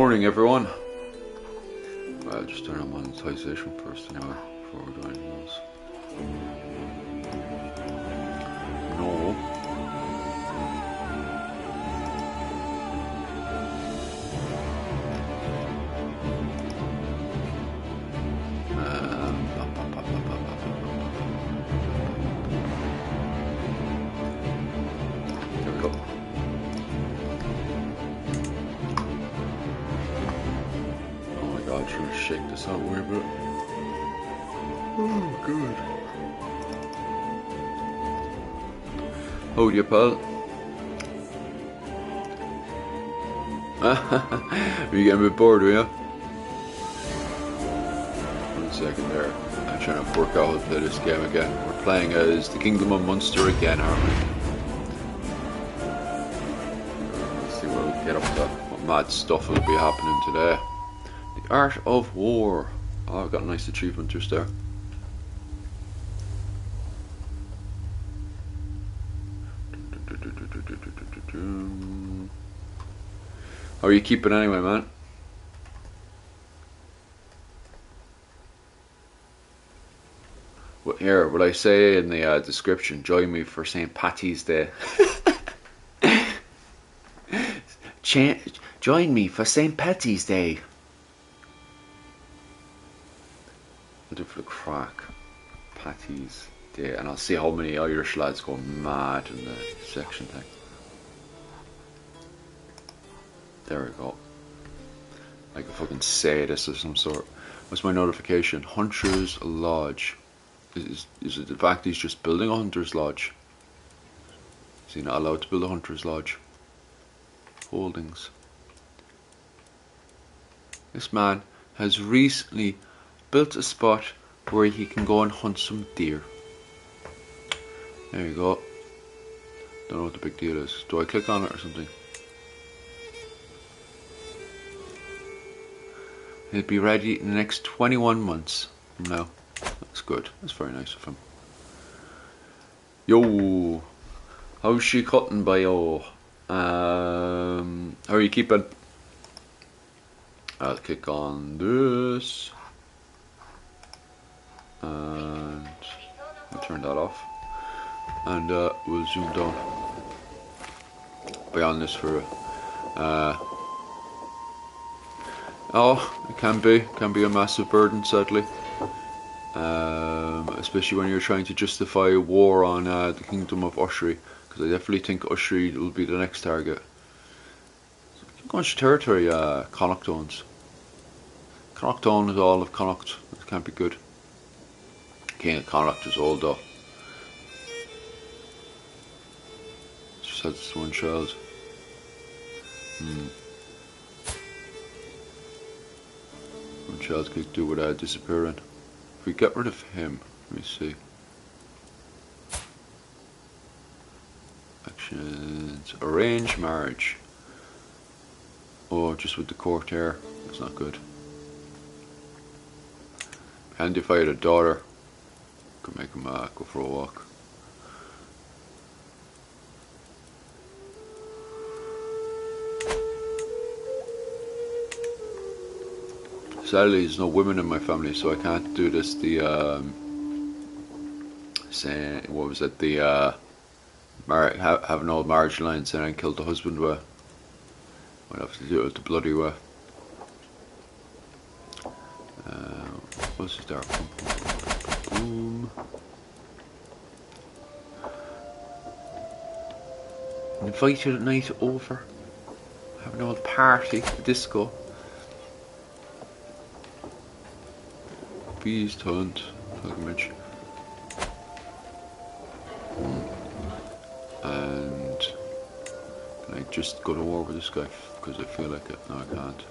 morning, everyone. I'll just turn on monetization first anyway, before we do anything else. No. There we go. Oh my god, I'm trying to shake this out a wee bit. Oh, good. How do you, pal? Are you getting a bit bored, are you? 1 second there. I'm trying to work out how to play this game again. We're playing as the Kingdom of Munster again, aren't we? Let's see what we get up to. What mad stuff will be happening today. The Art of War. Oh, I've got a nice achievement just there. How are you keeping anyway, man? Well, here, will I say in the description, join me for St. Patty's Day. Join me for St. Patty's Day. I'll do it for the crack. Patty's Day. And I'll see how many Irish lads go mad in the section thing. There we go. I can fucking say this of some sort. What's my notification? Hunter's Lodge. Is it the fact he's just building a Hunter's Lodge? Is he not allowed to build a Hunter's Lodge? Holdings. This man has recently built a spot where he can go and hunt some deer. There you go. Don't know what the big deal is. Do I click on it or something? He'll be ready in the next 21 months from now. That's good. That's very nice of him. Yo, how's she cutting by yo? How are you keeping? I'll click on this and I'll turn that off, and we'll zoom down. Be on this for oh, it can be a massive burden, sadly. Especially when you're trying to justify a war on the Kingdom of Ushry, because I definitely think Ushry will be the next target. Keep going to territory, Connacht owns. Connacht owns all of Connacht. It can't be good. King of Connacht is old though. Just has this one child. One child could do without disappearing. If we get rid of him, let me see. Actions. Arrange marriage. Oh, just with the court here. That's not good. Handy if I had a daughter. Could make him go for a walk. Sadly, there's no women in my family, so I can't do this. Saying, what was it? Have an old marriage line saying I killed the husband way. I'd have to do it the bloody way. What's this there? Boom. Invited at night over. Have an old party, a disco. Beast hunt, pilgrimage. And can I just go to war with this guy because I feel like it? No, I can't.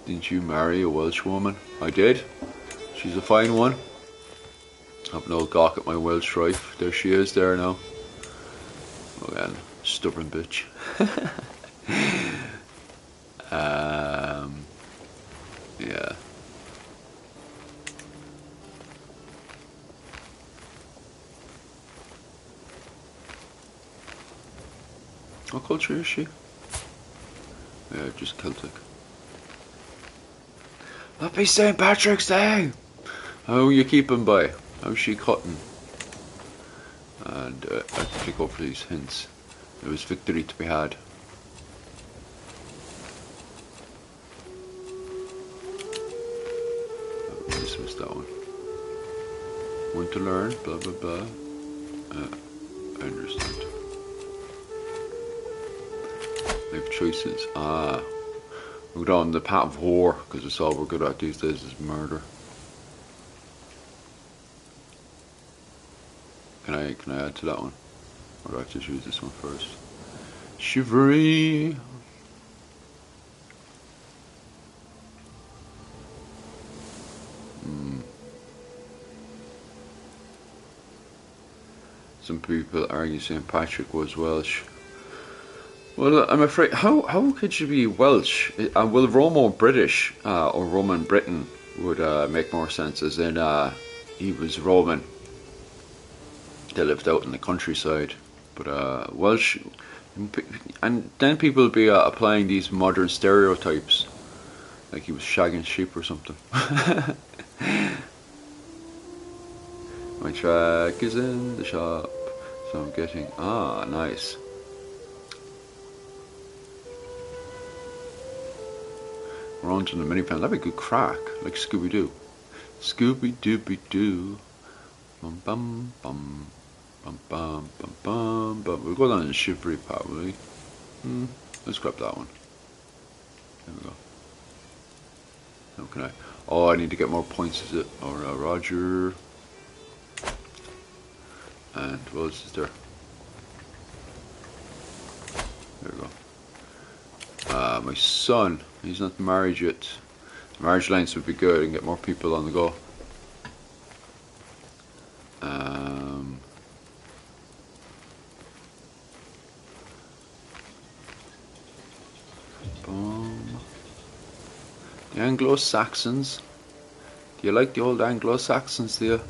Didn't you marry a Welsh woman? I did. She's a fine one. Have an old gawk at my Welsh wife. There she is there now. Again, stubborn bitch. Yeah. What culture is she? Yeah, just Celtic. Happy St. Patrick's Day! How are you keeping by? How's she cutting? And I have to click over these hints. There was victory to be had. I dismissed that one. Want to learn, blah blah blah. I understand. Life choices. We're on the path of war, because it's all we're good at these days is murder. Can I add to that one? Or do I have to choose this one first? Chivalry! Some people argue St. Patrick was Welsh. Well, I'm afraid, how could you be Welsh? Well, Romo British, or Roman Britain would make more sense, as in he was Roman. They lived out in the countryside. But Welsh, and then people would be applying these modern stereotypes, like he was shagging sheep or something. My track is in the shop, so I'm getting, nice. We're on to the minivan. That'd be good crack, like Scooby-Doo. Scooby-Dooby-Doo. Bum bum bum. Bum bum bum bum bum. We'll go down in Chivalry probably. Let's grab that one. There we go. How can I? Oh, I need to get more points, is it? Or Roger. And what else is there? There we go. My son, he's not married yet. Marriage lines would be good and get more people on the go. Boom. The Anglo-Saxons. Do you like the old Anglo-Saxons, do you?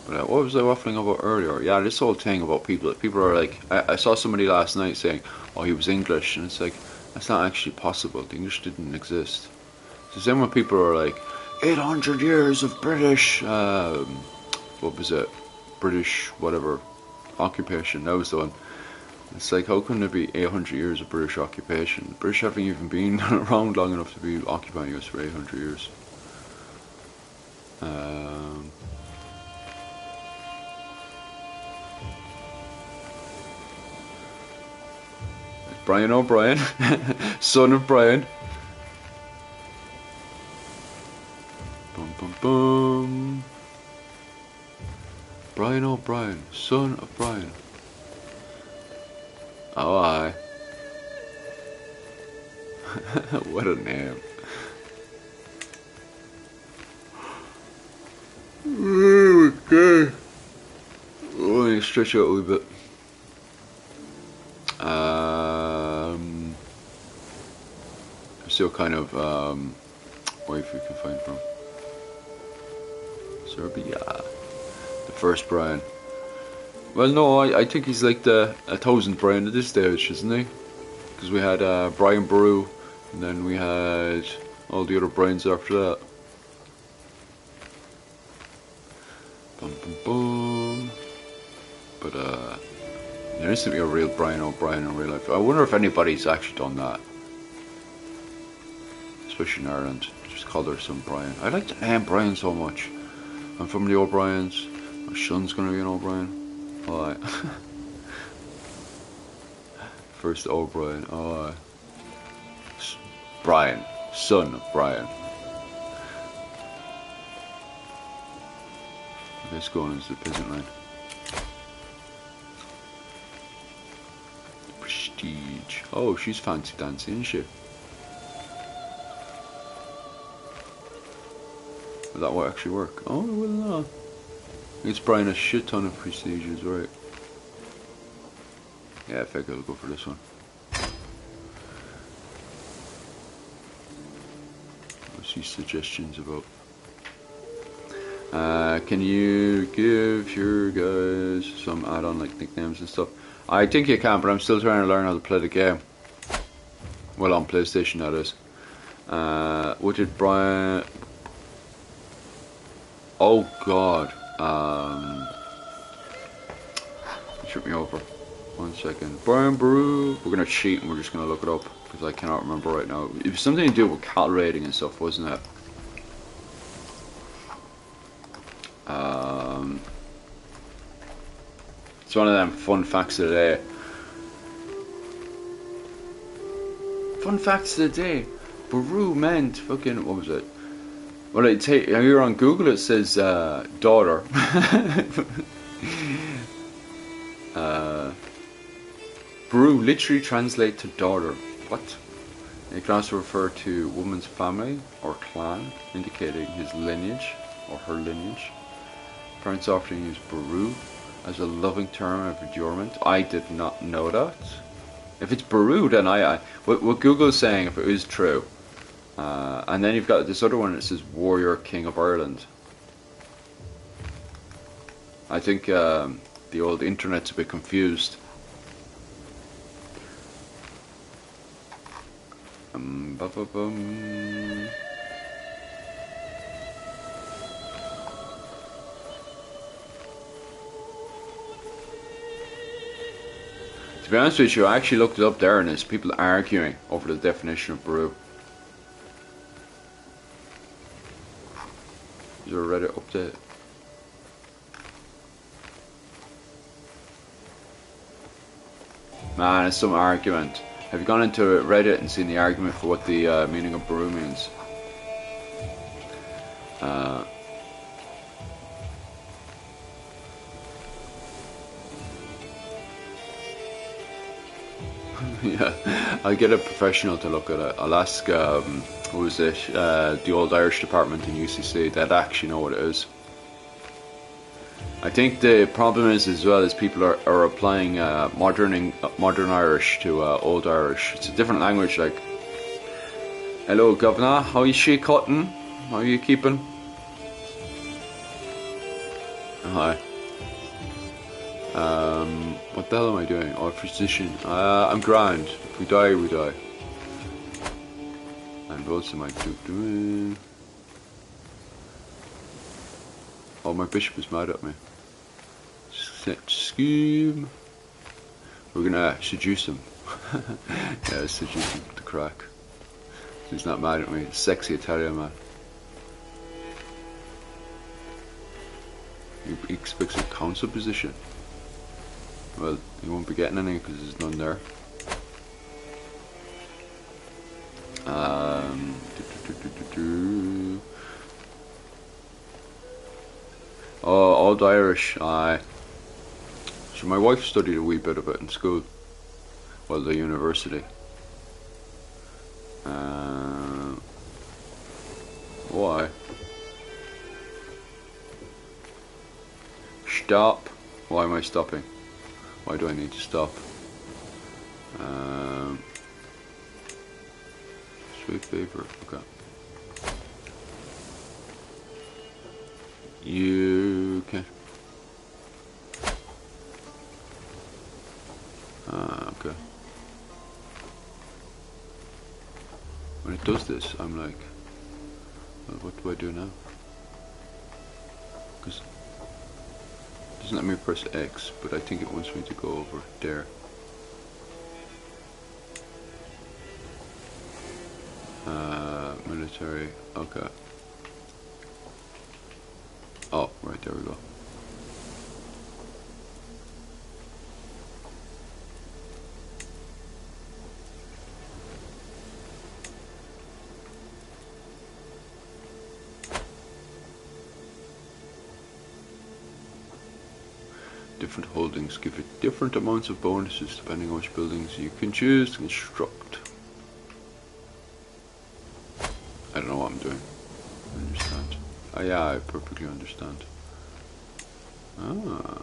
But what was I waffling about earlier? Yeah, this whole thing about people. People are like, I saw somebody last night saying, "Oh, he was English," and it's like, that's not actually possible. The English didn't exist. So same when people are like, 800 years of British, what was it? British whatever occupation. That was the one. It's like, how can there be 800 years of British occupation? The British haven't even been around long enough to be occupying us for 800 years. Brian O'Brien, son of Brian. Bum bum bum. Brian O'Brien, son of Brian. Oh, aye. What a name. Okay. Oh, let me stretch out a wee bit. See what kind of wife we can find from Serbia. The first Brian. Well, no, I think he's like the 1000th Brian at this stage, isn't he? Because we had Brian Baru, and then we had all the other Brians after that. Bum bum bum. But there needs to be a real Brian O'Brien in real life. I wonder if anybody's actually done that. Especially in Ireland. Just call her some Brian. I like the name Brian so much. I'm from the O'Briens. My son's gonna be an O'Brien. Alright. First O'Brien. Alright. Brian. Son of Brian. This going is the peasant line. Prestige. Oh, she's fancy dancy, isn't she? Will that will actually work? Oh, it will not. It's Brian a shit ton of prestiges, right? Yeah, I think I'll go for this one. What's these suggestions about? Can you give your guys some add-on like nicknames and stuff? I think you can, but I'm still trying to learn how to play the game. Well, on PlayStation, that is. What did Brian... Oh, God. Trip me over. 1 second. Brian Brew. We're going to cheat and we're just going to look it up, because I cannot remember right now. It was something to do with cal rating and stuff, wasn't it? It's one of them fun facts of the day. Fun facts of the day. Baru meant fucking, what was it? Well, here on Google it says daughter. Baru literally translate to daughter. What? It can also refer to woman's family or clan, indicating his lineage or her lineage. Parents often use Baru as a loving term of endearment. I did not know that. If it's Baru, then what Google's saying, if it is true. And then you've got this other one that says Warrior King of Ireland. I think the old internet's a bit confused. To be honest with you, I actually looked it up there and there's people arguing over the definition of Baru. Is there a Reddit update? Man, it's some argument. Have you gone into Reddit and seen the argument for what the meaning of Baru means? Yeah, I'll get a professional to look at it. I'll ask, who is it, the old Irish department in UCC. They'd actually know what it is. I think the problem is as well is people are applying modern Irish to old Irish. It's a different language. Like, hello governor, how is she cotton? How are you keeping? Hi. What the hell am I doing? Oh, physician. I'm grand. If we die, we die. And what else am I doing? Oh, my bishop is mad at me. Scheme. We're gonna seduce him. Yeah, seduce him with the crack. He's not mad at me. Sexy Italian man. He expects a council position. Well, he won't be getting any because there's none there. Oh, Old Irish. Aye. So my wife studied a wee bit of it in school. Well, the university. Why? Stop. Why am I stopping? Why do I need to stop? Sweet favor. Okay. You can. Okay. When it does this, I'm like, well, what do I do now? Because it doesn't let me press X, but I think it wants me to go over there. Military. Okay. Oh, right, there we go. Different holdings give it different amounts of bonuses depending on which buildings you can choose to construct. I don't know what I'm doing. I understand. Oh yeah, I perfectly understand. Ah.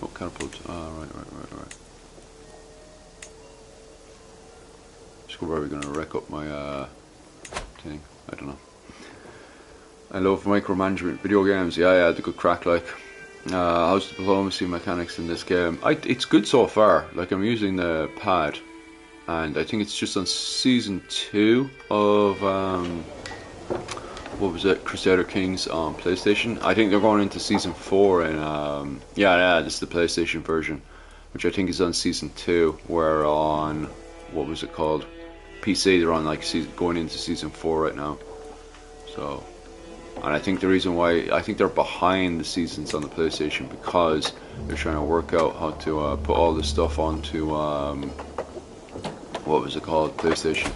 Oh, catapult. Ah, right. probably gonna wreck up my thing. I don't know. I love micromanagement video games. Yeah, the good crack. Like, how's the diplomacy mechanics in this game? It's good so far. Like, I'm using the pad, and I think it's just on season 2 of what was it, Crusader Kings on PlayStation. I think they're going into season 4, and yeah, this is the PlayStation version, which I think is on season 2. Where on, what was it called, PC, they're on like going into season 4 right now. So, and I think the reason why, I think they're behind the seasons on the PlayStation because they're trying to work out how to put all this stuff onto what was it called, PlayStation.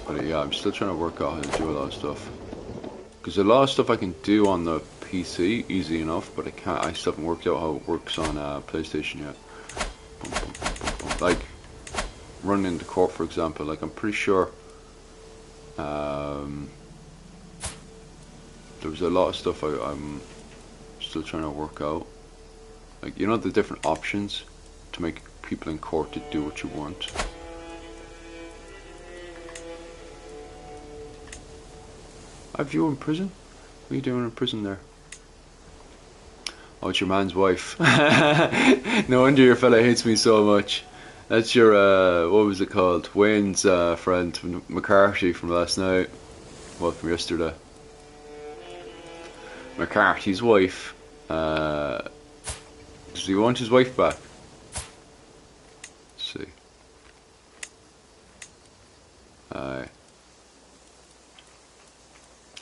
But yeah, I'm still trying to work out how to do a lot of stuff, because a lot of stuff I can do on the PC easy enough, but I still haven't worked out how it works on PlayStation yet. Like running the court, for example. Like, I'm pretty sure there was a lot of stuff I'm still trying to work out. Like, you know, the different options to make people in court to do what you want. Have you in prison? What are you doing in prison there? Oh, it's your man's wife. No wonder your fella hates me so much. That's your, what was it called? Wayne's friend, McCarthy, from last night. Well, from yesterday. McCarthy's wife. Does he want his wife back? Let's see.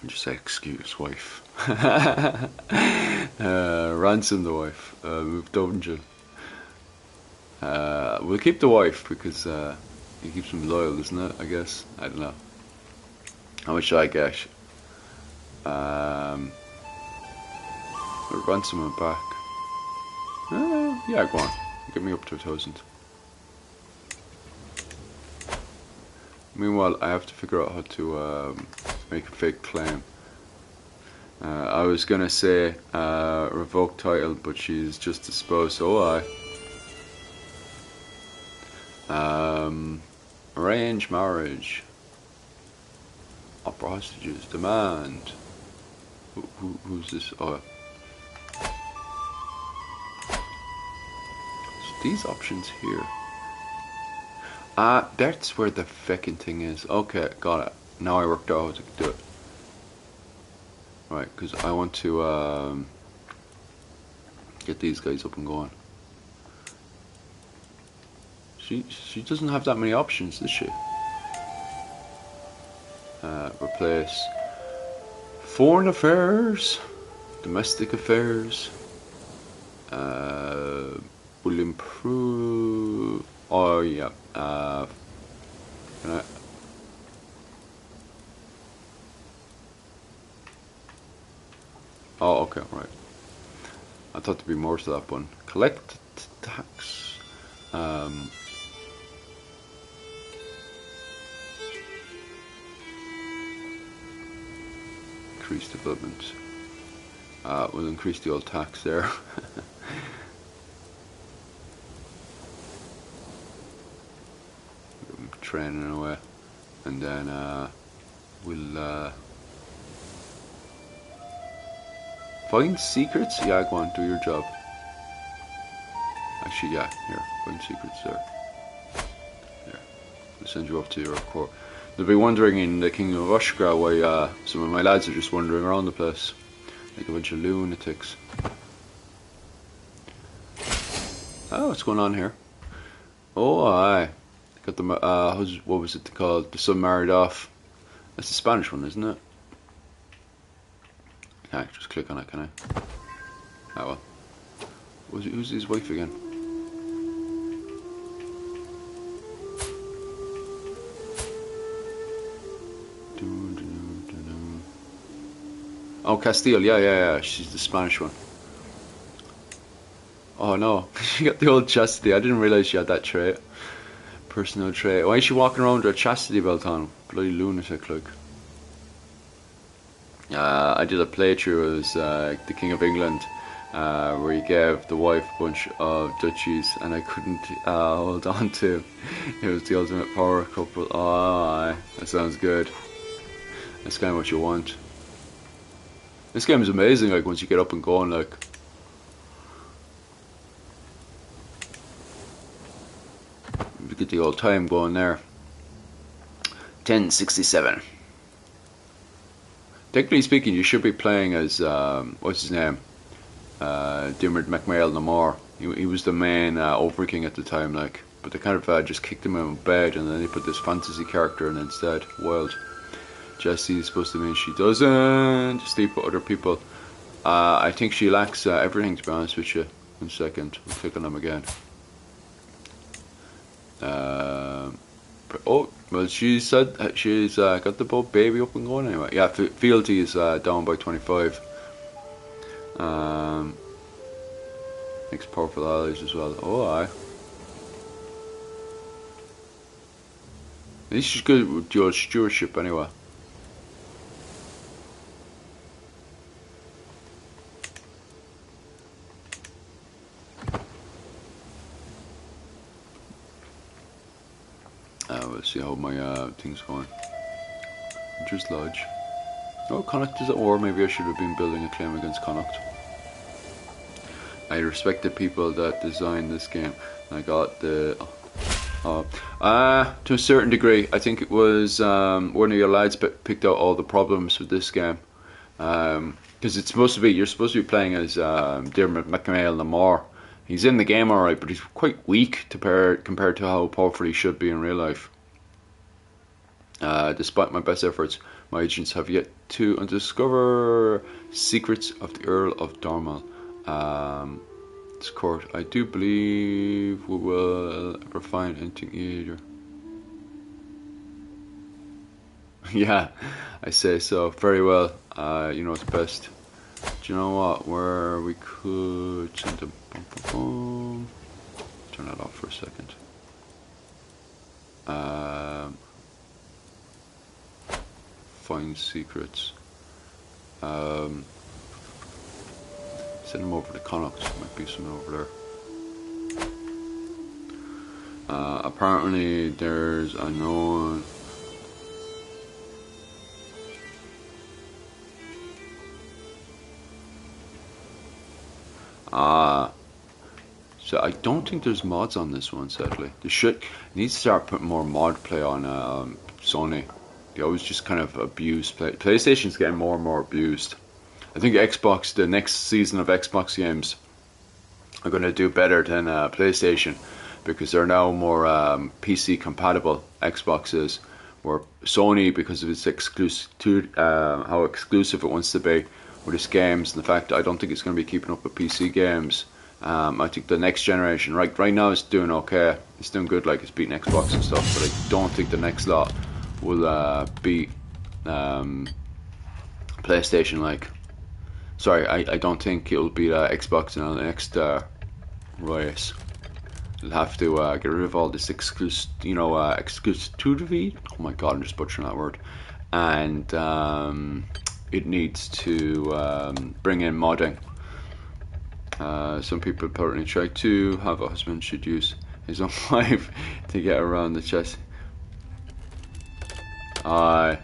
Just say, excuse wife. Ransom the wife. Move dungeon. We'll keep the wife because it keeps him loyal, isn't it? I guess. I don't know. How much should I get? We'll ransom him back. Yeah, go on. Get me up to 1,000. Meanwhile, I have to figure out how to make a fake claim. I was gonna say revoke title, but she's just disposed, so arrange marriage. Opera hostages, demand. Who's this? Oh. So these options here. That's where the feckin' thing is. Okay, got it. Now I worked out how to do it. Right, because I want to get these guys up and going. She doesn't have that many options, does she? Replace foreign affairs, domestic affairs. Will improve. Oh yeah. Can I? Oh, okay, right. I thought there'd be more to that one. Collect tax. Increase development. We'll increase the old tax there. Training away, and then we'll find secrets. Yeah, go on, do your job. Actually, yeah, here, find secrets there. Here, we'll send you off to your court. They'll be wondering in the Kingdom of Ushgra why some of my lads are just wandering around the place like a bunch of lunatics. Oh, what's going on here? Oh, aye. Got the what was it called? The son married off. That's the Spanish one, isn't it? Can't just click on it, can I? Oh well. Who's his wife again? Oh, Castile. Yeah. She's the Spanish one. Oh no, she got the old chastity. I didn't realize she had that trait. Personal trait. Why is she walking around with a chastity belt on? Bloody lunatic, like. I did a playthrough as the King of England, where he gave the wife a bunch of duchies, and I couldn't hold on to. It was the ultimate power couple. Oh, aye, that sounds good. That's kind of what you want. This game is amazing. Like once you get up and going, like. We get the old time going there. 1067. Technically speaking, you should be playing as what's his name, Diarmuid MacMail Namor. He was the main Over King at the time, like. But they kind of just kicked him out of bed, and then they put this fantasy character in instead. Wild. Jessie is supposed to mean she doesn't sleep with other people. I think she lacks everything, to be honest with you. 1 second, we'll click on them again. Oh, well, she said she's got the baby up and going anyway. Yeah, fealty is down by 25. Makes powerful allies as well. Oh, aye. At least she's good with dual stewardship anyway. We'll see how my thing's going. Just Lodge. Oh, Connacht is at war. Maybe I should have been building a claim against Connacht. I respect the people that designed this game. I got the... to a certain degree. I think it was one of your lads picked out all the problems with this game. Because it's supposed to be, you're supposed to be playing as Diarmuid MacMail Namor. He's in the game alright, but he's quite weak compared to how powerful he should be in real life. Despite my best efforts, my agents have yet to undiscover secrets of the Earl of Dormal. This court, I do believe we will ever find anything either. Yeah, I say so. Very well. You know what's best. Do you know what? Where we could send them. Turn that off for a second. Find secrets. Send them over to Connacht. Might be some over there. Apparently, there's a known. So I don't think there's mods on this one, sadly. They need to start putting more mod play on Sony. They always just kind of abuse PlayStation's getting more and more abused. I think Xbox, the next season of Xbox games, are going to do better than PlayStation because they're now more PC compatible. Xbox is, where Sony, because of its how exclusive it wants to be with its games, and the fact I don't think it's going to be keeping up with PC games. I think the next generation, right now, it's doing okay. It's doing good, like it's beating Xbox and stuff. But I don't think the next lot will beat PlayStation. Like, sorry, I don't think it'll beat Xbox in the next race. They'll have to get rid of all this exclusivity. Oh my god, I'm just butchering that word. And it needs to bring in modding. Some people apparently try to have a husband should use his own wife to get around the chest. Like,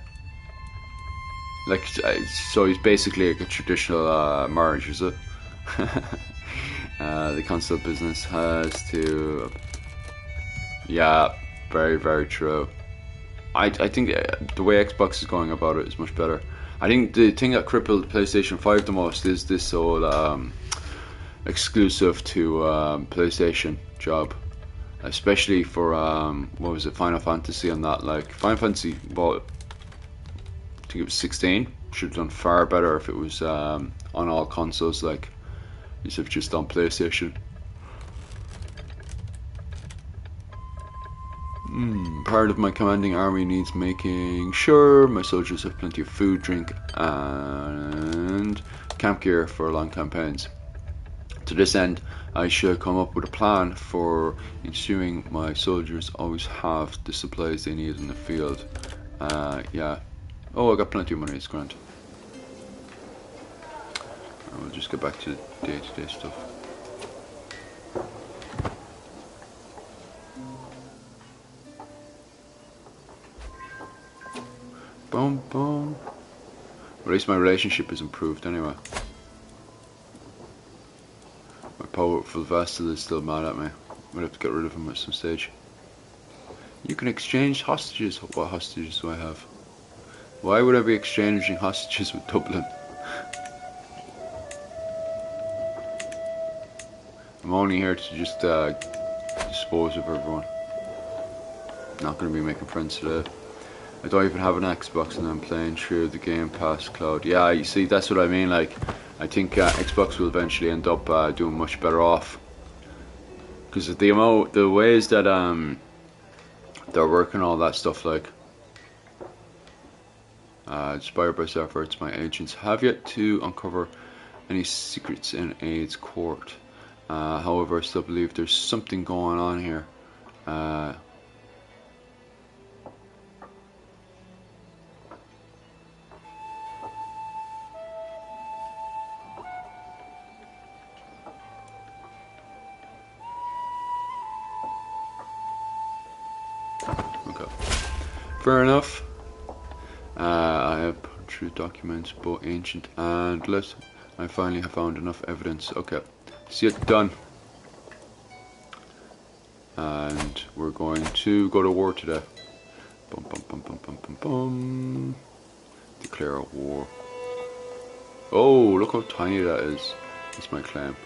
so he's basically like a traditional marriage, is it? The console business has to. Yeah, very, very true. I think the way Xbox is going about it is much better. I think the thing that crippled PlayStation 5 the most is this whole exclusive to PlayStation job, especially for what was it, Final Fantasy and that. Like Final Fantasy, well, I think it was 16. Should have done far better if it was on all consoles, like instead of just on PlayStation. Part of my commanding army needs making sure my soldiers have plenty of food, drink, and camp gear for long campaigns. To this end, I should come up with a plan for ensuring my soldiers always have the supplies they need in the field. Yeah. Oh, I got plenty of money, it's grand. And we'll just get back to day-to-day stuff. Boom, boom. At least my relationship is improved anyway. My powerful vassal is still mad at me. Might have to get rid of him at some stage. You can exchange hostages. What hostages do I have? Why would I be exchanging hostages with Dublin? I'm only here to just dispose of everyone. Not going to be making friends today. I don't even have an Xbox and I'm playing through the Game Pass cloud. Yeah, you see, that's what I mean. Like, I think Xbox will eventually end up doing much better off. Because the ways that they're working all that stuff, like, inspired by their efforts, my agents have yet to uncover any secrets in Aid's court. However, I still believe there's something going on here. Okay, fair enough. I have put through documents, both ancient and less. I finally have found enough evidence. Okay, see it done. And we're going to go to war today. Bum, bum, bum, bum, bum, bum, bum. Declare a war. Oh, look how tiny that is. That's my claim.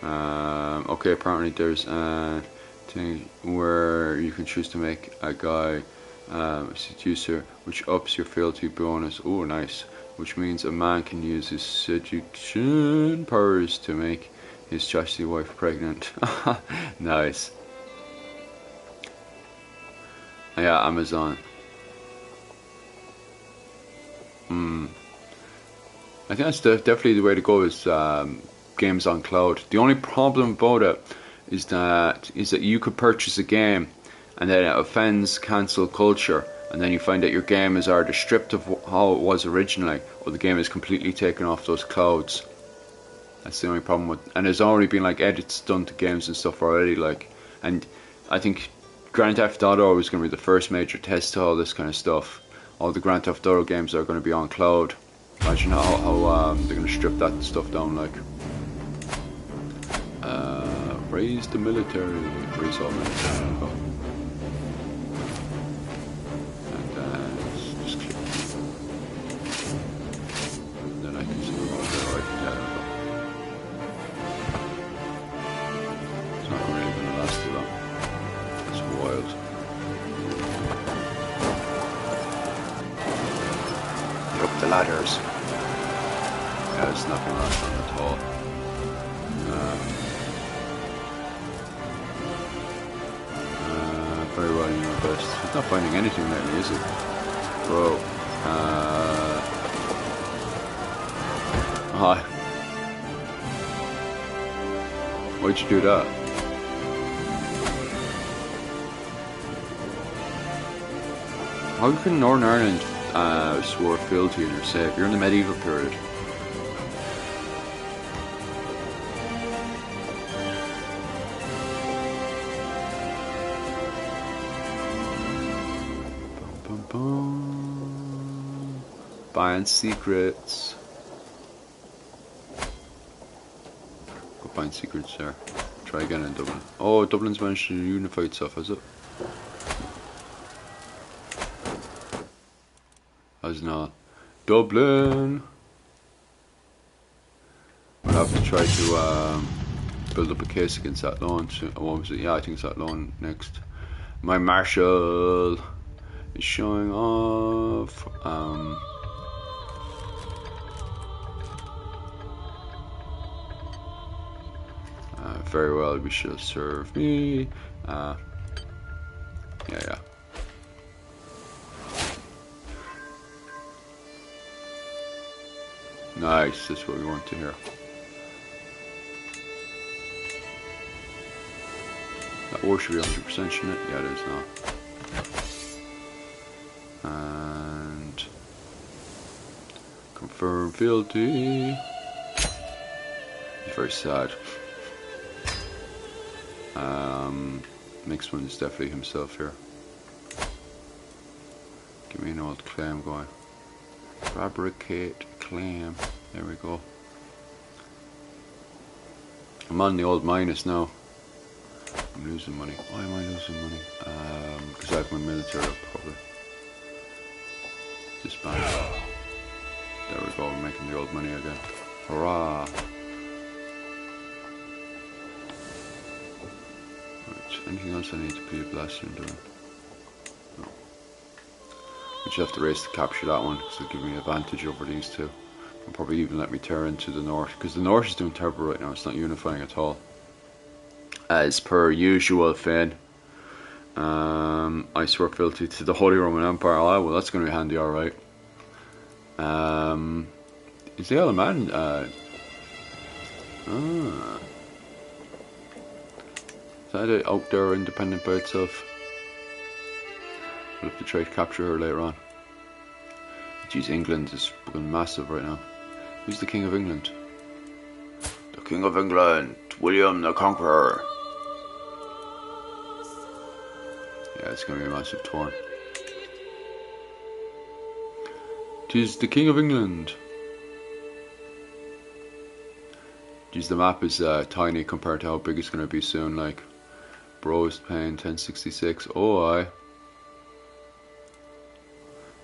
Okay, apparently there's a thing where you can choose to make a guy a seducer, which ups your fealty bonus. Oh, nice. Which means a man can use his seduction powers to make his chastity wife pregnant. Nice. Yeah, Amazon. I think that's definitely the way to go, is games on cloud. The only problem about it is that you could purchase a game and then it offends cancel culture, and then you find that your game is either stripped of how it was originally, or the game is completely taken off those clouds. That's the only problem with, and there's already been like edits done to games and stuff already, like, and I think Grand Theft Auto is going to be the first major test to all this kind of stuff. All the Grand Theft Auto games are going to be on cloud. Imagine how they're going to strip that stuff down, like. Raise the military, raise all military. Oh. And just click. And then I can see what it's not really going to last too long. It's wild. Get up the ladders. Yeah, it's not going to last long at all. Very well in your best. He's not finding anything lately, is he? Bro. Hi. Why'd you do that? How can Northern Ireland swear fealty and you're safe? You're in the medieval period. Find secrets. Go find secrets there. Try again in Dublin. Oh, Dublin's managed to unify itself, has it? Has not. Dublin! I'll have to try to build up a case against that loan. What was it? Yeah, I think it's that loan next. My marshal is showing off. Very well, we shall serve me. Yeah. Nice, that's what we want to hear. That war should be 100%, shouldn't it? Yeah, it is now. And confirm fealty. He's very sad. Next one is definitely himself here. Give me an old claim going. Fabricate claim. There we go. I'm on the old minus now. I'm losing money. Why am I losing money? Because I have my military up probably. Disband. There we go, we're making the old money again. Hurrah! Right, anything else I need to be a blaster and doing? No. We just have to race to capture that one, because it'll give me an advantage over these two. And probably even let me turn to the north, because the north is doing terrible right now, it's not unifying at all. As per usual, Finn. I swear fealty to the Holy Roman Empire. Oh, well, that's going to be handy, alright. Is the other man? Is that it out there independent by itself? We'll have to try to capture her later on. Jeez, England is fucking massive right now. Who's the King of England? The King of England, William the Conqueror. Yeah, it's going to be a massive torn. 'Tis the King of England. Geez, the map is tiny compared to how big it's going to be soon. Like, Bros paying 1066. Oh, aye.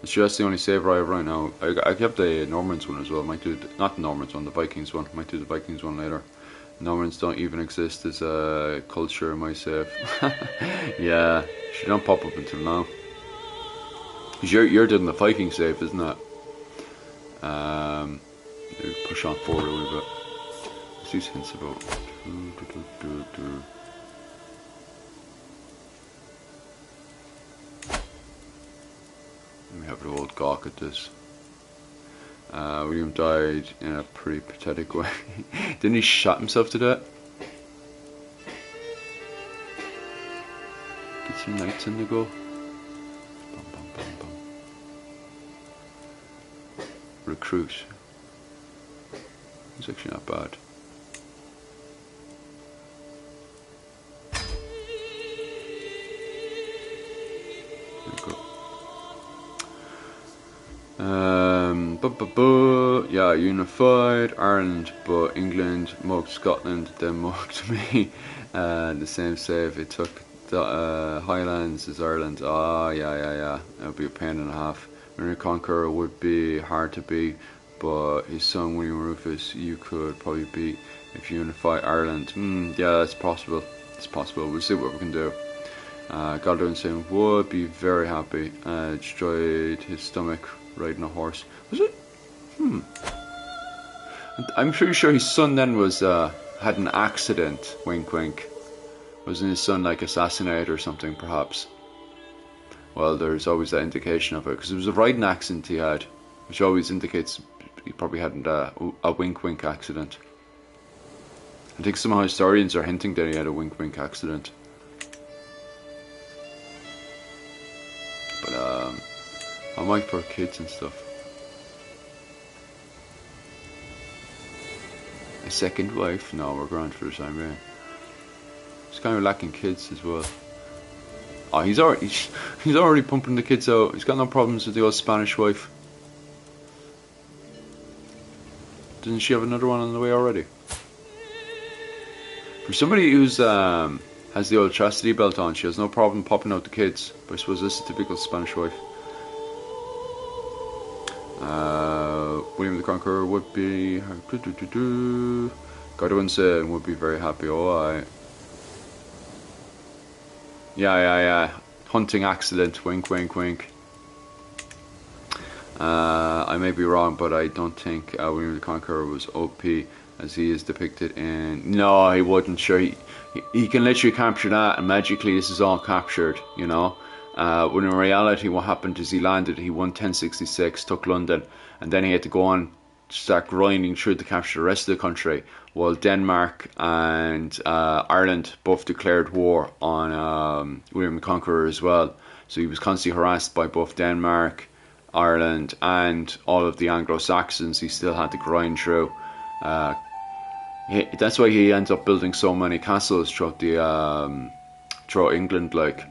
It's just the only saver I have right now. I kept the Normans one as well. Might do not the Normans one, the Vikings one. Might do the Vikings one later. Normans don't even exist as a culture in my save. Yeah, she don't pop up until now. Cause you're doing the Viking save, isn't it? Maybe push on forward a little bit. Let's use hints about. Let me have an old gawk at this. William died in a pretty pathetic way. Didn't he shot himself to death? Get some knights in the go. Bum, bum, bum, bum. Recruit. It's actually not bad. There we go. Yeah, unified Ireland, but England mugged Scotland, then mugged me. The same save. It took the Highlands as Ireland. Yeah. That would be a pain and a half. William the Conqueror would be hard to beat, but his son William Rufus you could probably beat if you unify Ireland. Yeah, that's possible. It's possible. We'll see what we can do. Galdor saying would be very happy. Destroyed his stomach riding a horse. Was it? I'm pretty sure his son then was had an accident. Wink, wink. Wasn't his son like assassinated or something? Perhaps. Well, there's always that indication of it because it was a riding accident he had, which always indicates he probably had a wink, wink accident. I think some historians are hinting that he had a wink, wink accident. But I might for kids and stuff. A second wife? No, we're grand for the time being. He's kind of lacking kids as well. Oh, he's already pumping the kids out. He's got no problems with the old Spanish wife. Doesn't she have another one on the way already? For somebody who's has the old chastity belt on, she has no problem popping out the kids. But I suppose this is a typical Spanish wife. William the Conqueror would be Godwinson would be very happy. Oh, aye. Yeah. Hunting accident. Wink, wink, wink. I may be wrong, but I don't think William the Conqueror was OP as he is depicted in. No, he wouldn't. Sure, he can literally capture that, and magically this is all captured. You know. When in reality, what happened is he landed. He won 1066, took London, and then he had to go on, start grinding through to capture the rest of the country. While Denmark and Ireland both declared war on William the Conqueror as well. So he was constantly harassed by both Denmark Ireland and all of the Anglo-Saxons, he still had to grind through. Uh, that's why he ends up building so many castles throughout throughout England, like,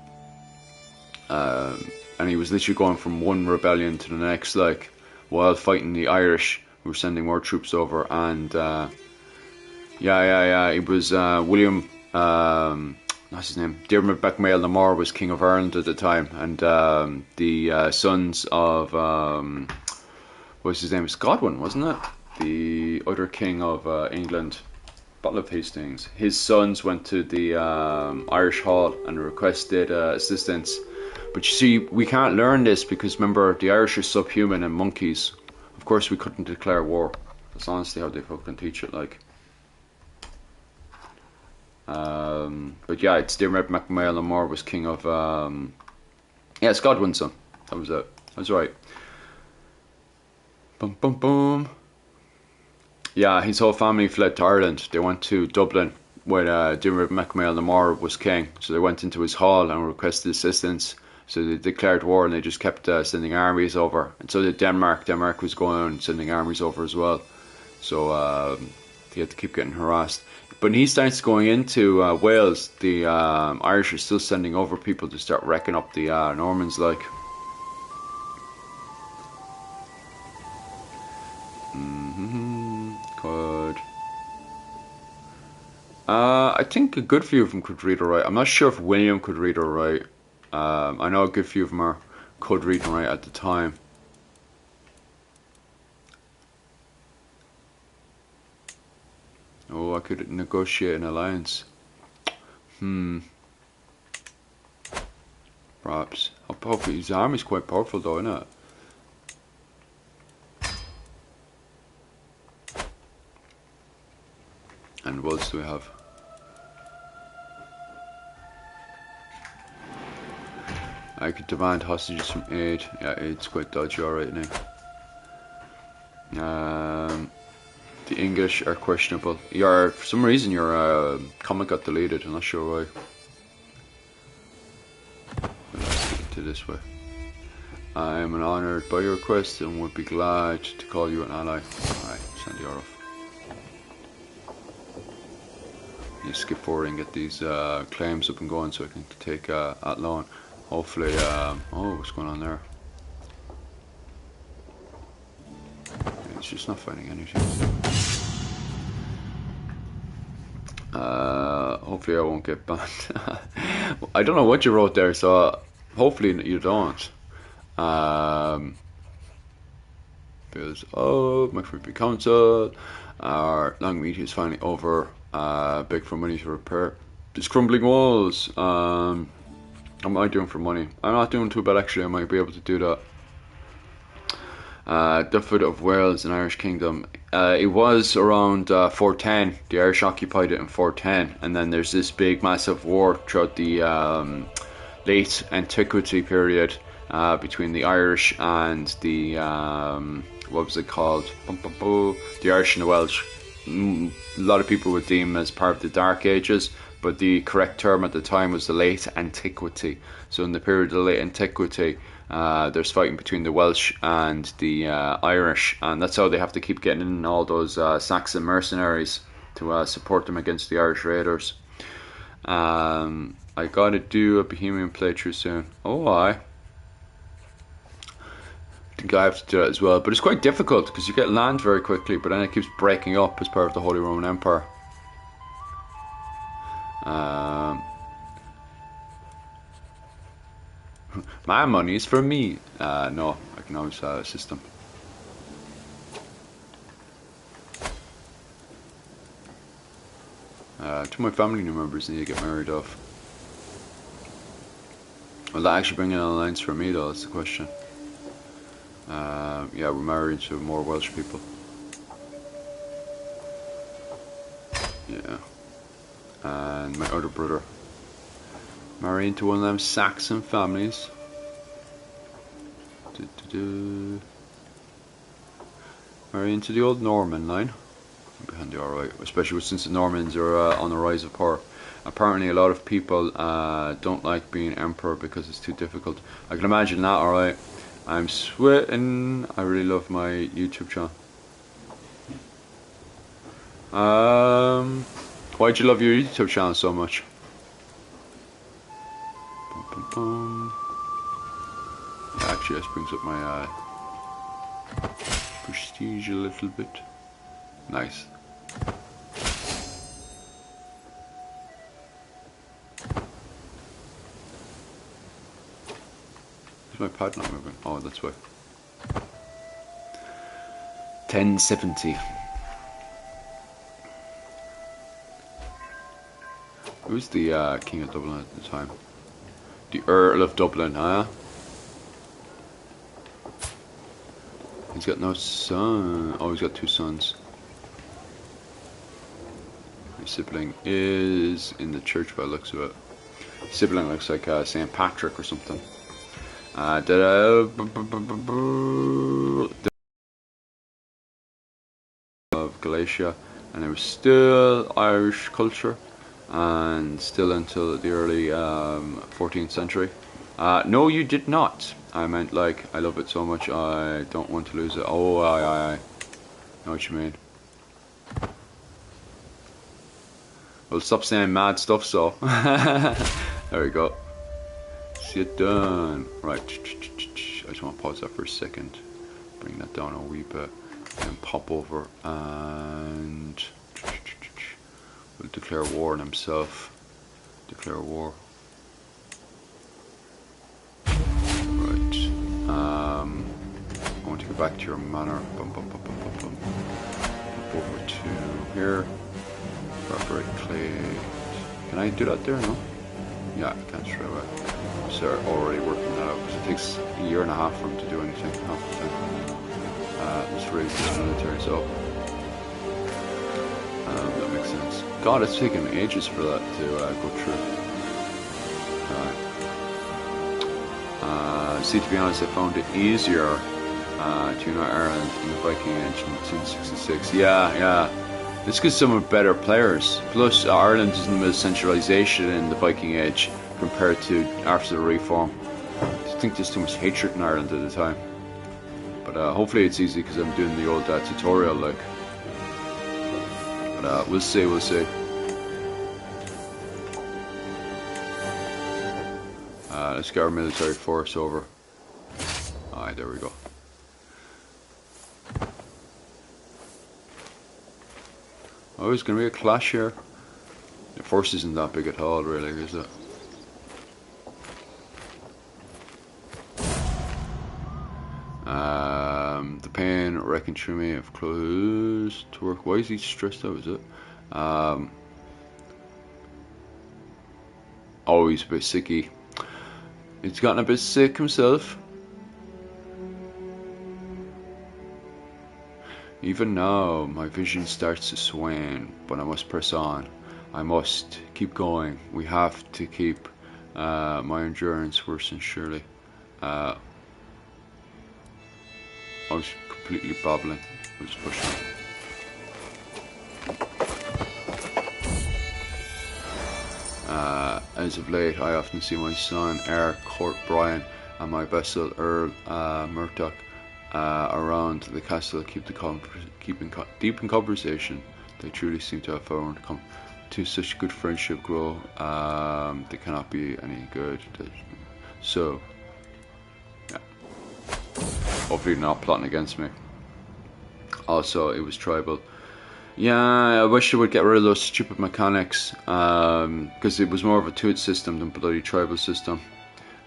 and he was literally going from one rebellion to the next, like, while fighting the Irish, who were sending more troops over. And it was William, what's his name? Diarmaid MacMail na Mór was king of Ireland at the time, and the sons of what's his name? It's Godwin, wasn't it? The other king of England, Battle of Hastings. His sons went to the Irish Hall and requested assistance. But you see, we can't learn this because remember, the Irish are subhuman and monkeys. Of course, we couldn't declare war. That's honestly how they fucking teach it, like. But yeah, it's Diarmaid MacMail na Mór was king of. Yeah, it's Godwin's son. That was it. That's right. Boom, boom, boom. Yeah, his whole family fled to Ireland. They went to Dublin when Diarmaid MacMail na Mór was king. So they went into his hall and requested assistance. So they declared war and they just kept sending armies over. And so did Denmark. Denmark was going and sending armies over as well. So they had to keep getting harassed. But when he starts going into Wales, the Irish are still sending over people to start wrecking up the Normans, like. Good. I think a good few of them could read or write. I'm not sure if William could read or write. I know a good few of them could read and write at the time. Oh, I could negotiate an alliance. Perhaps. Hopefully his army's quite powerful though, isn't it? And what else do we have? I could demand hostages from aid. Yeah, aid's quite dodgy alright now. The English are questionable. For some reason your comment got deleted, I'm not sure why. Let's get to this way. I am honoured by your request and would be glad to call you an ally. Alright, send you off. You skip forward and get these claims up and going so I can take at loan. Hopefully, oh, what's going on there? It's just not finding anything. Hopefully I won't get banned. I don't know what you wrote there, so hopefully you don't. Because, my free council, our long meeting is finally over. Beg for money to repair these crumbling walls. What am I doing for money? I'm not doing too bad actually, I might be able to do that. Dufford of Wales, an Irish kingdom. It was around 410. The Irish occupied it in 410, and then there's this big massive war throughout the late antiquity period between the Irish and the what was it called? The Irish and the Welsh. A lot of people would deem as part of the Dark Ages, but the correct term at the time was the late antiquity. So in the period of the late antiquity, there's fighting between the Welsh and the Irish, and that's how they have to keep getting in all those Saxon mercenaries to support them against the Irish raiders. I gotta do a Bohemian playthrough soon. Oh, I think I have to do that as well, but it's quite difficult because you get land very quickly, but then it keeps breaking up as part of the Holy Roman Empire. My money is for me. No, I can always assist them. Two of my family members need to get married off. Will that actually bring in an alliance for me though, that's the question. Yeah, we're married to more Welsh people. Yeah. And my other brother married into one of them Saxon families. Married into the old Norman line. Behind the alright, especially since the Normans are on the rise of power. Apparently a lot of people don't like being emperor because it's too difficult. I can imagine that, alright. I'm sweating. I really love my YouTube channel. Why'd you love your YouTube channel so much? Bum, bum, bum. Yeah, actually, this brings up my prestige a little bit. Nice. Is my pad not moving? Oh, that's why. 1070. Who's the King of Dublin at the time? The Earl of Dublin, huh? He's got no son. Oh, he's got 2 sons. His sibling is in the church by the looks of it. His sibling looks like St. Patrick or something. Of Galatia, and it was still Irish culture, and still until the early 14th century. No, you did not. I meant, like, I love it so much I don't want to lose it. Oh, I know what you mean. Well, stop saying mad stuff, so. There we go. See it done. Right. I just want to pause that for a second. Bring that down a wee bit. And pop over and we'll declare war on himself. Declare war. Right. I want to go back to your manor. Bum, bum, bum, bum, bum, bum. Pop over to here. Preparate clay. Can I do that there? No? Yeah, I can straight away. So they're already working that out because it takes a year and a half for them to do anything. Half the time. Let's raise this military so that makes sense. God, it's taken ages for that to go through. See, to be honest, I found it easier to unite Ireland in the Viking Age in 1866. Yeah. It's because some are better players. Plus, Ireland is in the middle of centralisation in the Viking Age compared to after the Reform. I think there's too much hatred in Ireland at the time. But hopefully it's easy because I'm doing the old tutorial, like. But we'll see. Let's get our military force over. Alright, there we go. Oh, it's going to be a clash here. The force isn't that big at all, really, is it? The pain wrecking through me. I've closed to work. Why is he stressed out? Is it? Oh, he's a bit sicky. He's gotten a bit sick himself. Even now, my vision starts to swane, but I must press on. I must keep going. We have to keep my endurance worse and surely. I was completely babbling. I was pushing. As of late, I often see my son, heir Court Brian, and my vessel, Earl Murdoch, around the castle, keeping deep in conversation. They truly seem to have found to such good friendship grow. They cannot be any good. So, yeah. Hopefully they're not plotting against me. Also, it was tribal. Yeah, I wish they would get rid of those stupid mechanics, because it was more of a two-hit system than bloody tribal system.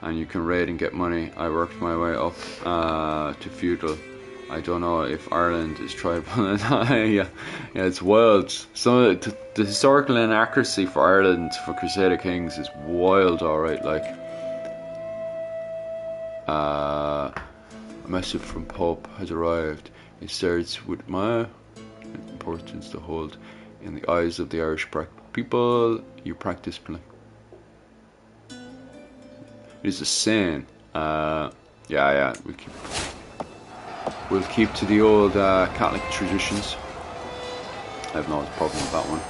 And you can raid and get money. I worked my way up to feudal. I don't know if Ireland is tribal. Yeah, it's wild. Some the historical inaccuracy for Ireland for Crusader kings is wild. All right, like a message from Pope has arrived. It starts with my importance to hold in the eyes of the Irish people. You practice. It is a sin. Yeah. We'll keep to the old Catholic traditions. I have no problem with that one.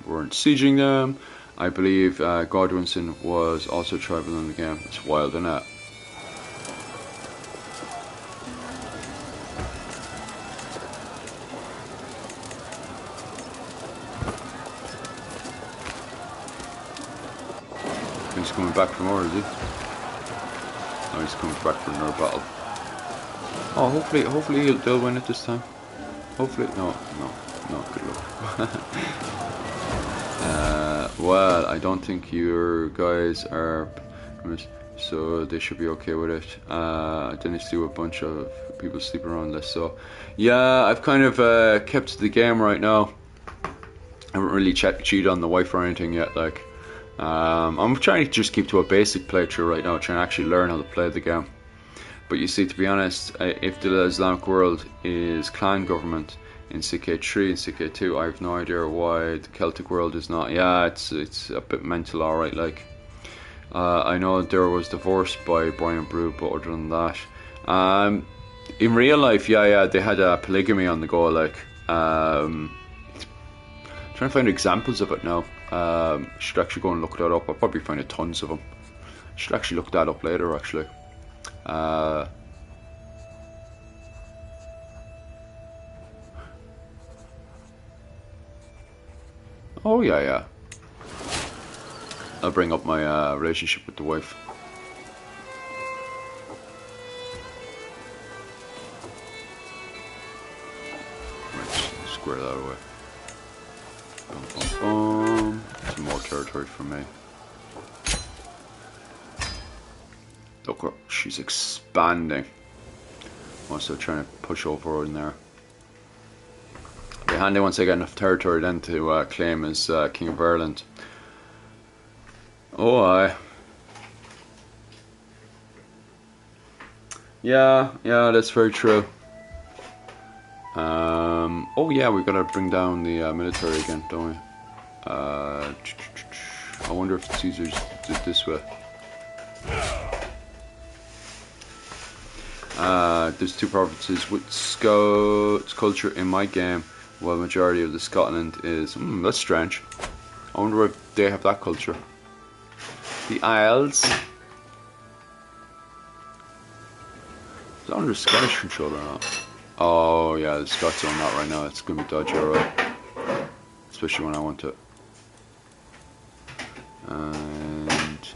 We're sieging them. I believe Godwinson was also tribal in the game. It's wild, isn't it? He's coming back for more, is he? Oh, he's coming back for another battle. Oh, hopefully they'll win it this time. Hopefully, no, good luck. Well, I don't think your guys are, so they should be okay with it. I didn't see a bunch of people sleeping around this, so yeah, I've kind of kept the game right now. I haven't really cheated on the wife or anything yet, like. I'm trying to just keep to a basic playthrough right now, trying to actually learn how to play the game. But you see, to be honest, if the Islamic world is clan government in CK3 and CK2, I have no idea why the Celtic world is not. Yeah, it's a bit mental, alright, like. I know there was divorce by Brian Brew, but other than that, in real life, yeah, they had polygamy on the go, like. Trying to find examples of it now. Should actually go and look that up. I'll probably find tons of them. Should actually look that up later, actually. Oh yeah. I'll bring up my relationship with the wife. Right, square that away. Boom. Some more territory for me. Look, she's expanding. Also trying to push over in there. It'll be handy once I get enough territory then to claim as King of Ireland. Oh, aye. Yeah, that's very true. Oh yeah, we gotta bring down the military again, don't we? I wonder if Caesar's did this way. There's two provinces with Scots culture in my game, while the majority of the Scotland is. That's strange. I wonder if they have that culture. The Isles. Is that under Scottish control or not? Oh yeah, the Scots own that right now. It's gonna be dodgy, alright. Especially when I want it. And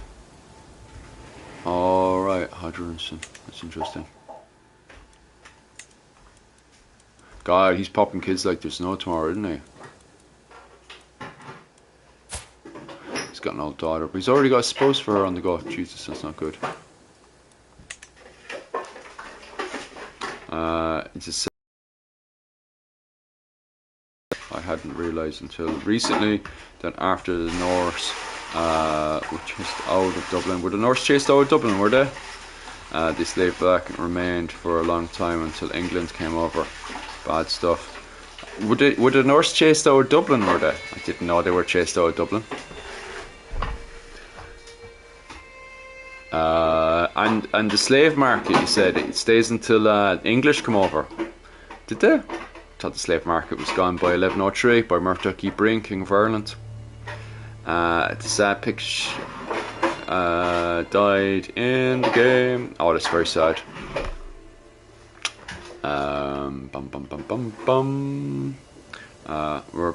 alright, Hodgerinson. That's interesting. God, he's popping kids like there's no tomorrow, isn't he? He's got an old daughter, but he's already got a spouse for her on the go. Jesus, that's not good. It's a. I hadn't realised until recently that after the Norse were chased out of Dublin. Were the Norse chased out of Dublin, were they? They slaved back and remained for a long time until England came over. Bad stuff. Were the Norse chased out of Dublin, were they? I didn't know they were chased out of Dublin. And the slave market, you said, it stays until English come over. Did they? I thought the slave market was gone by 1103 by Murtagh Breen, King of Ireland. It's a sad picture. Died in the game. Oh, that's very sad. We're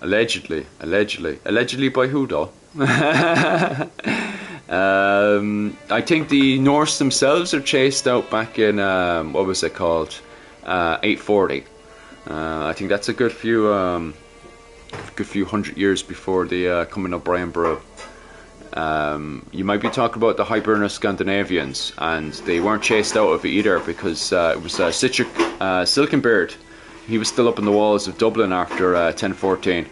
allegedly by who though? I think the Norse themselves are chased out back in what was it called? 840. I think that's a good few hundred years before the coming of Brian Brew. You might be talking about the Hiberno Scandinavians, and they weren't chased out of it either because it was Sihtric Silkenbeard. He was still up in the walls of Dublin after 1014,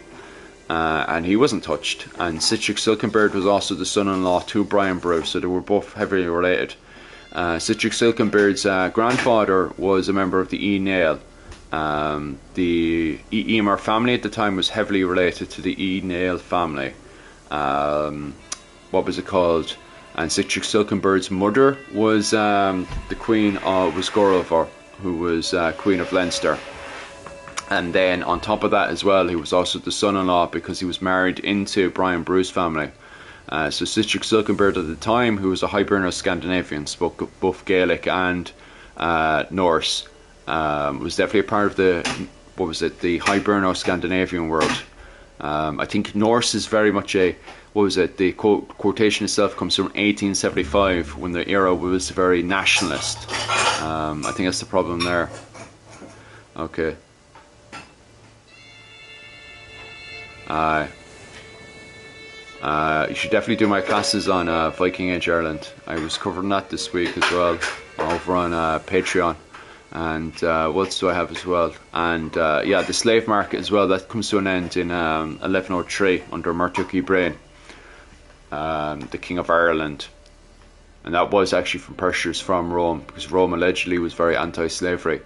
and he wasn't touched. And Sihtric Silkenbeard was also the son-in-law to Brian Brew, so they were both heavily related. Sihtric Silkenbeard's grandfather was a member of the Nael. The Emer family at the time was heavily related to the Nael family. What was it called? And Sihtric Silkenbeard's mother was the queen of Gorilvar, who was queen of Leinster. And then on top of that as well, he was also the son-in-law because he was married into Brian Bruce family. So Sitric Silkenbeard at the time, who was a Hiberno Scandinavian, spoke both Gaelic and Norse, was definitely a part of the, what was it, the Hiberno Scandinavian world. I think Norse is very much a, what was it, the quotation itself comes from 1875 when the era was very nationalist. I think that's the problem there. Okay. You should definitely do my classes on Viking Age Ireland. I was covering that this week as well over on Patreon. And what else do I have as well? And yeah, the slave market as well, that comes to an end in 1103 under Murtugh Brain, the King of Ireland. And that was actually from pressures from Rome, because Rome allegedly was very anti-slavery.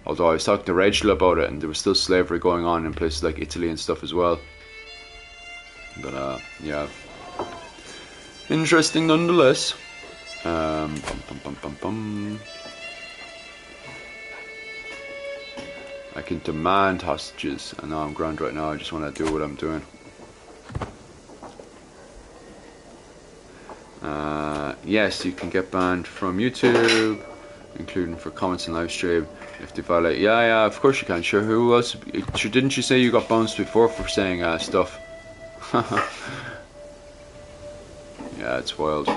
Although I was talking to Rachel about it, and there was still slavery going on in places like Italy and stuff as well. But yeah, interesting nonetheless. I can demand hostages. I know I'm grand right now. I just want to do what I'm doing. Yes, you can get banned from YouTube, including for comments and live stream if they violate. Yeah, of course you can. Sure, who else? Sure, didn't you say you got bounced before for saying stuff? Yeah, it's wild.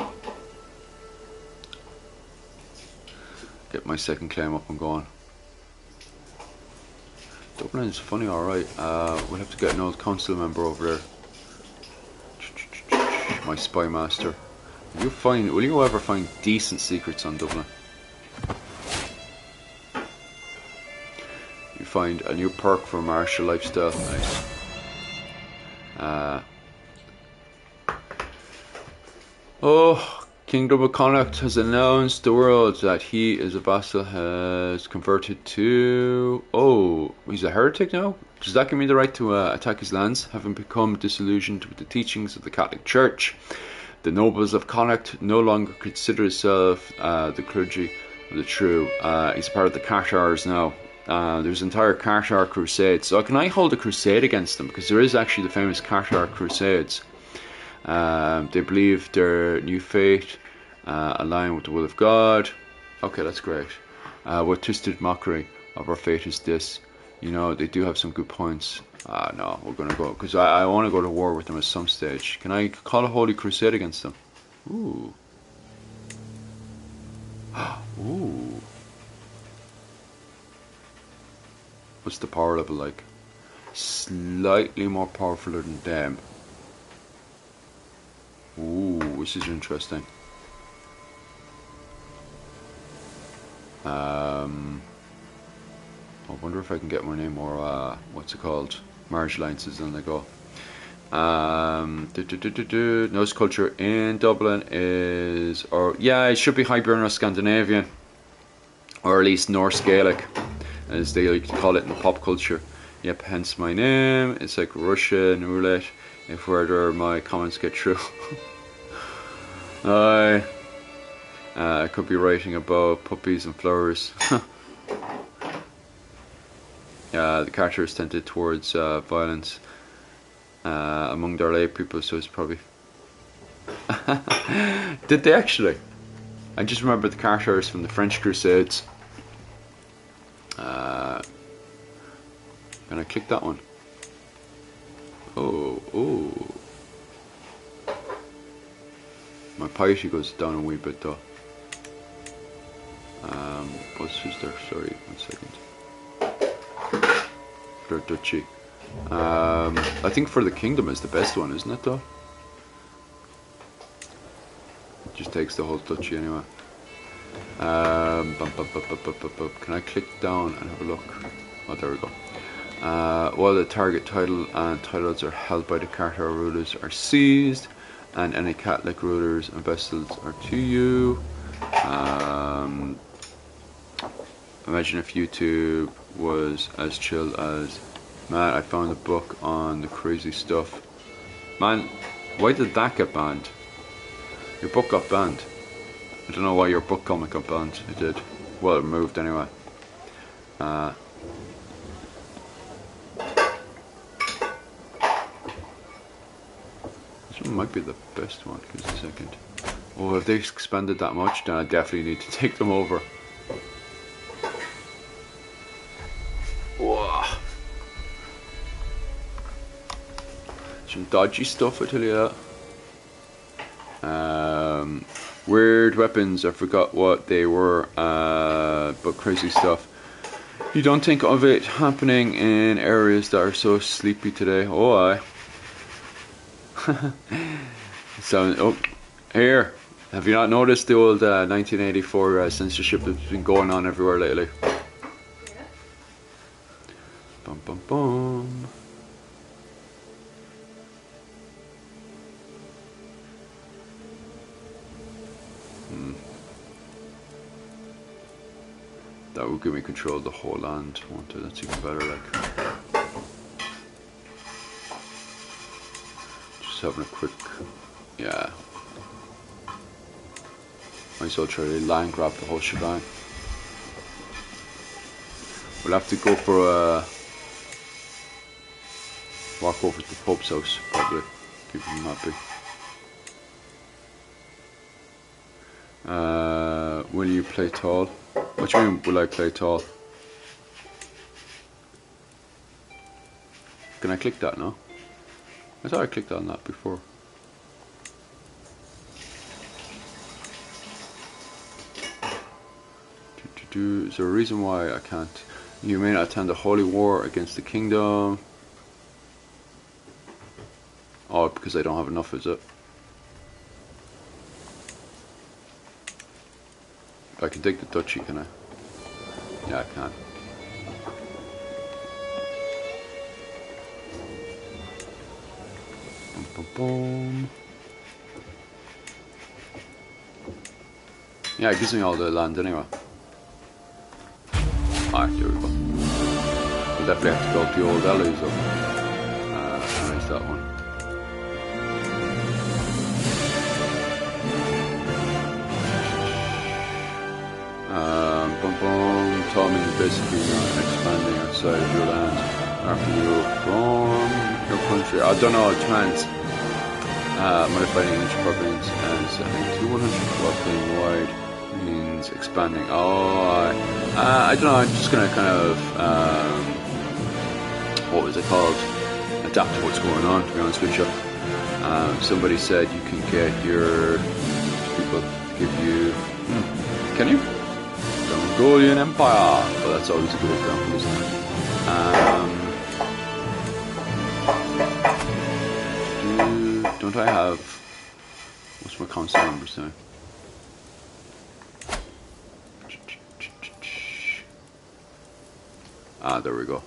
Get my second claim up and going. Dublin is funny, alright. We'll have to get an old council member over there. My spy master. Will you ever find decent secrets on Dublin? You find a new perk for martial lifestyle. Nice. Kingdom of Connacht has announced the world that he is a vassal, has converted to... Oh, he's a heretic now? Does that give me the right to attack his lands, having become disillusioned with the teachings of the Catholic Church? The nobles of Connacht no longer consider himself the clergy of the true. He's part of the Catars now. There's entire Catar crusades. So can I hold a crusade against them? Because there is actually the famous Catar crusades. They believe their new fate align with the will of God. Okay, that's great. What twisted mockery of our fate is this? You know, they do have some good points. No, we're gonna go, because I want to go to war with them at some stage. Can I call a holy crusade against them? Ooh. Ooh. What's the power level like? Slightly more powerful than them. Ooh, this is interesting. I wonder if I can get more name or what's it called? Martial alliances on the go. Norse culture in Dublin is, or yeah, it should be Hiberno Scandinavian, or at least Norse Gaelic, as they like to call it in pop culture. Yep, hence my name. It's like Russian roulette. If further my comments get through. I could be writing about puppies and flowers. The Catars tended towards violence among their lay people, so it's probably... Did they actually? I just remember the Catars from the French Crusades. Can I click that one? Oh. My piety goes down a wee bit though. What's there? Sorry, 1 second. Their duchy. I think for the kingdom is the best one, isn't it though? It just takes the whole duchy anyway. Can I click down and have a look? Oh, there we go. While the target title and titles are held by the Catar rulers are seized, and any Catholic rulers and vessels are to you. Imagine if YouTube was as chill as... Man, I found a book on the crazy stuff. Man, why did that get banned? Your book got banned. I don't know why your book comic got banned. It did. Well, it moved anyway. This one might be the best one. Give us a second. Oh, if they expanded that much, then I definitely need to take them over. Whoa. Some dodgy stuff, I tell you that. Weird weapons, I forgot what they were, but crazy stuff. You don't think of it happening in areas that are so sleepy today. Oh, aye. So, oh, here. Have you not noticed the old 1984 censorship that's been going on everywhere lately? Yeah. Bum bum bum. That would give me control of the whole land, won't it? That's even better, like. Just having a quick, yeah. Might as well try to land grab the whole shebang. We'll have to go for a walk over to the Pope's house, probably. Keep him happy. Will you play tall? What do you mean, will I play tall? Can I click that now? I thought I clicked on that before. Is there a reason why I can't? You may not attend a holy war against the kingdom. Oh, because I don't have enough, is it? I can take the duchy, can I? Yeah, I can. Boom, boom, boom. Yeah, it gives me all the land anyway. Alright, there we go. We'll definitely have to go up the old alleys though. Nice, that one. Boom boom. Tall means basically not expanding outside of your land after you from your country. I don't know, it depends. Modifying each province and setting to 100 floodplain wide means expanding. Oh, I don't know, I'm just gonna kind of, what was it called? Adapt to what's going on, to be honest with you. Somebody said you can get your people to give you, can you? The Mongolian Empire. Well, that's always a good example, isn't it? Don't I have, what's my council numbers now? Ah, there we go.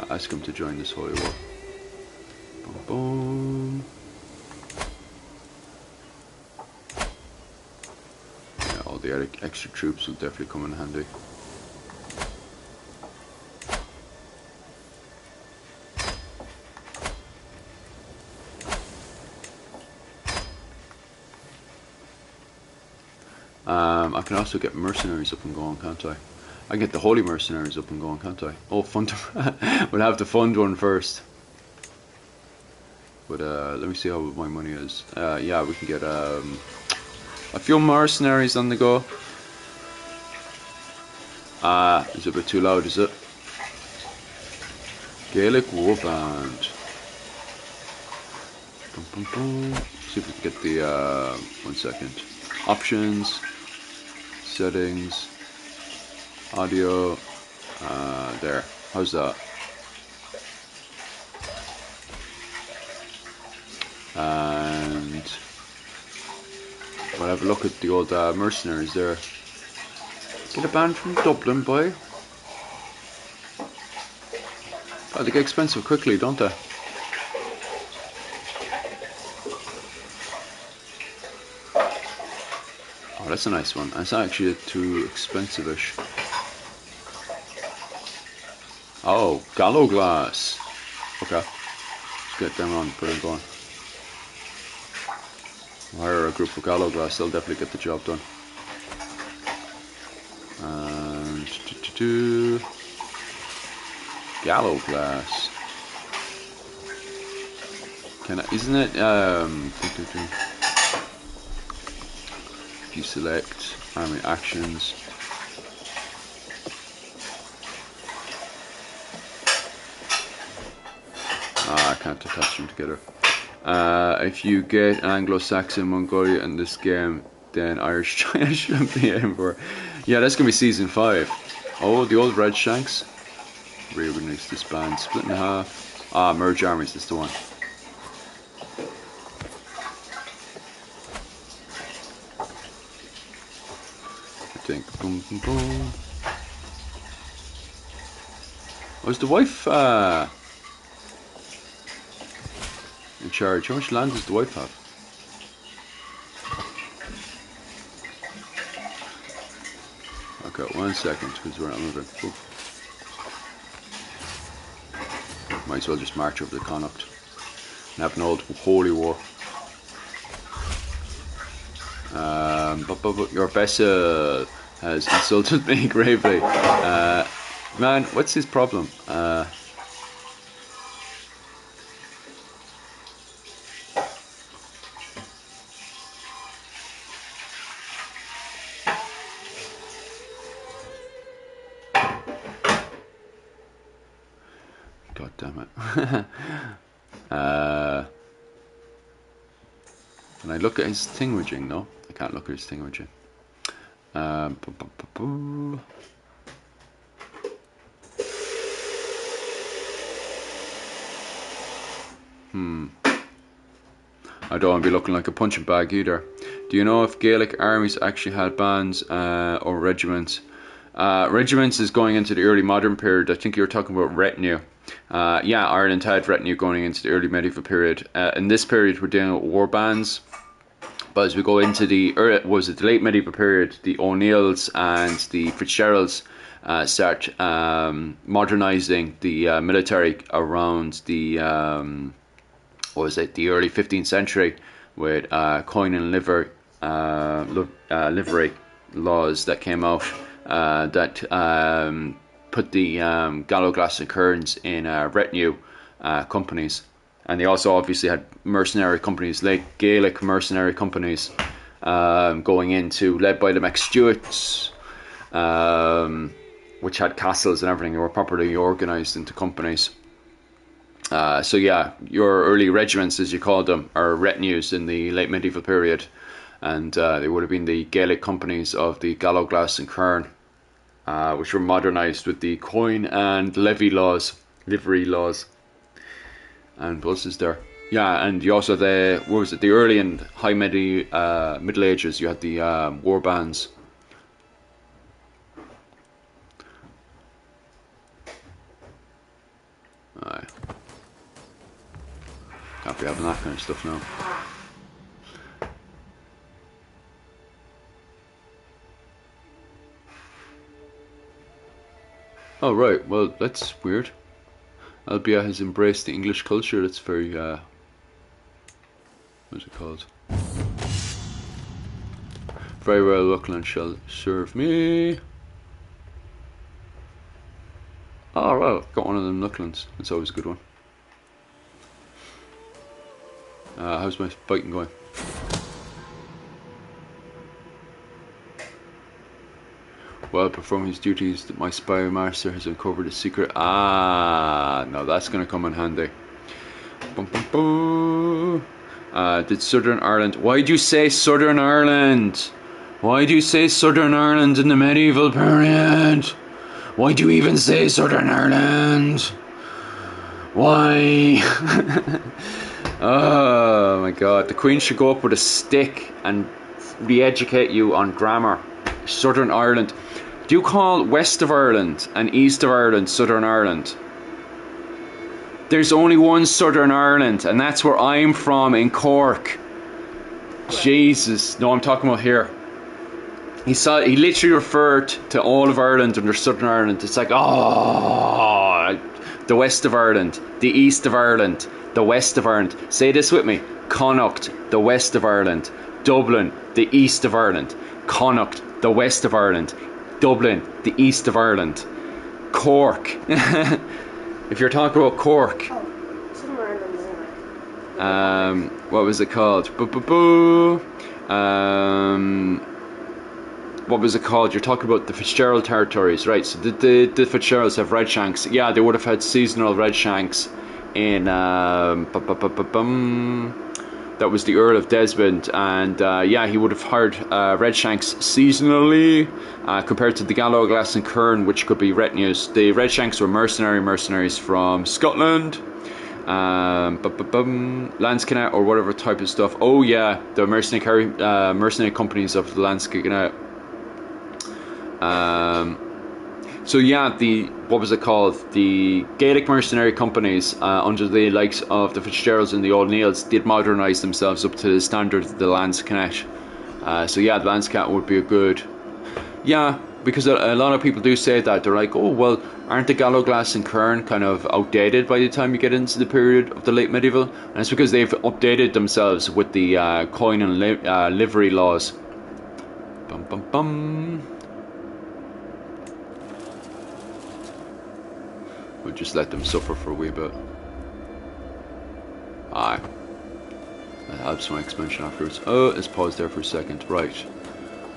Ask him to join this holy war. Boom, boom. Yeah, all the extra troops will definitely come in handy. I can also get mercenaries up and going, can't I? I can get the holy mercenaries up and going, can't I? Oh, fund. We'll have to fund one first. But let me see how my money is. Yeah, we can get a few mercenaries on the go. Is it a bit too loud, is it? Gaelic Warband. Boom, boom, boom. See if we can get the, 1 second. Options. Settings. Audio. There. How's that? And we'll have a look at the old mercenaries there. Get a band from Dublin, boy. Oh, they get expensive quickly, don't they? Oh, that's a nice one. It's not actually too expensive-ish. Oh, Gallo Glass. Okay. Let's get them on, put them going. Hire a group of Gallo Glass, they'll definitely get the job done. And Gallo Glass. Can I, isn't it, if you select army actions, I can't attach them together. If you get Anglo-Saxon Mongolia in this game, then Irish China shouldn't be anymore. Yeah, that's gonna be season 5. Oh, the old Red Shanks. Reorganize this band, split in half. Merge armies is the one. I think. Boom, boom, boom. Was the wife in charge? How much land does the wife have? Okay, 1 second, because we're not moving. Ooh. Might as well just march over the Connacht and have an old holy war. But your vessel has insulted me gravely. Man, what's his problem? God damn it. Can I look at his thingamajig? No, I can't look at his thingamajig. I don't want to be looking like a punching bag either. Do you know if Gaelic armies actually had bands or regiments? Regiments is going into the early modern period. I think you're talking about retinue. Yeah, Ireland had retinue going into the early medieval period. In this period, we're dealing with war bands. But as we go into the late medieval period, the O'Neills and the Fitzgeralds start modernising the military around the the early 15th century with coin and livery laws that came out that put the Galloglass and Kearns in retinue companies. And they also obviously had mercenary companies, like Gaelic mercenary companies, going into, led by the MacStuarts, which had castles and everything. They were properly organised into companies. So yeah, your early regiments, as you called them, are retinues in the late medieval period. And they would have been the Gaelic companies of the Galloglass and Kern, which were modernised with the coin and livery laws. And what else is there? Yeah, and you also the early and high Middle Ages. You had the war bands. Aye. Can't be having that kind of stuff now. Oh right, well that's weird. Albia has embraced the English culture. That's very, what's it called? Very well, Luckland shall serve me. Oh, well, got one of them Lucklands. That's always a good one. How's my fighting going? While performing his duties, my spy master has uncovered a secret. No, that's going to come in handy. Bum, bum, bum. Did Southern Ireland... Why'd you say Southern Ireland? Why do you say Southern Ireland in the medieval period? Why do you even say Southern Ireland? Why? Oh my god. The Queen should go up with a stick and re-educate you on grammar. Southern Ireland. Do you call west of Ireland and east of Ireland Southern Ireland? There's only one Southern Ireland, and that's where I'm from, in Cork. Jesus. No, I'm talking about here. He literally referred to all of Ireland under Southern Ireland. It's like, oh, the west of Ireland, the east of Ireland, the west of Ireland. Say this with me. Connacht, the west of Ireland. Dublin, the east of Ireland. Connacht, the west of Ireland. Dublin, the east of Ireland. Cork. If you're talking about Cork. Oh, Southern Ireland anyway. What was it called? What was it called? You're talking about the Fitzgerald territories, right? So the Fitzgeralds have Redshanks. Yeah, they would have had seasonal Redshanks in that was the Earl of Desmond, and yeah, he would have hired Redshanks seasonally, compared to the Gallowglass and Kern, which could be retinues. The Redshanks were mercenaries from Scotland, Lanskinnet or whatever type of stuff. Oh yeah, the mercenary companies of Lanskinnet. So yeah, what was it called? The Gaelic mercenary companies under the likes of the Fitzgeralds and the O'Neills did modernise themselves up to the standard of the Lanskinnet. So yeah, the Lanskinnet would be a good... Yeah, because a lot of people do say that. They're like, oh, well, aren't the Gallowglass and Kern kind of outdated by the time you get into the period of the late medieval? And it's because they've updated themselves with the coin and livery laws. Bum bum bum. We'll just let them suffer for a wee bit. Aye. That helps my expansion afterwards. Oh, let's pause there for a second. Right.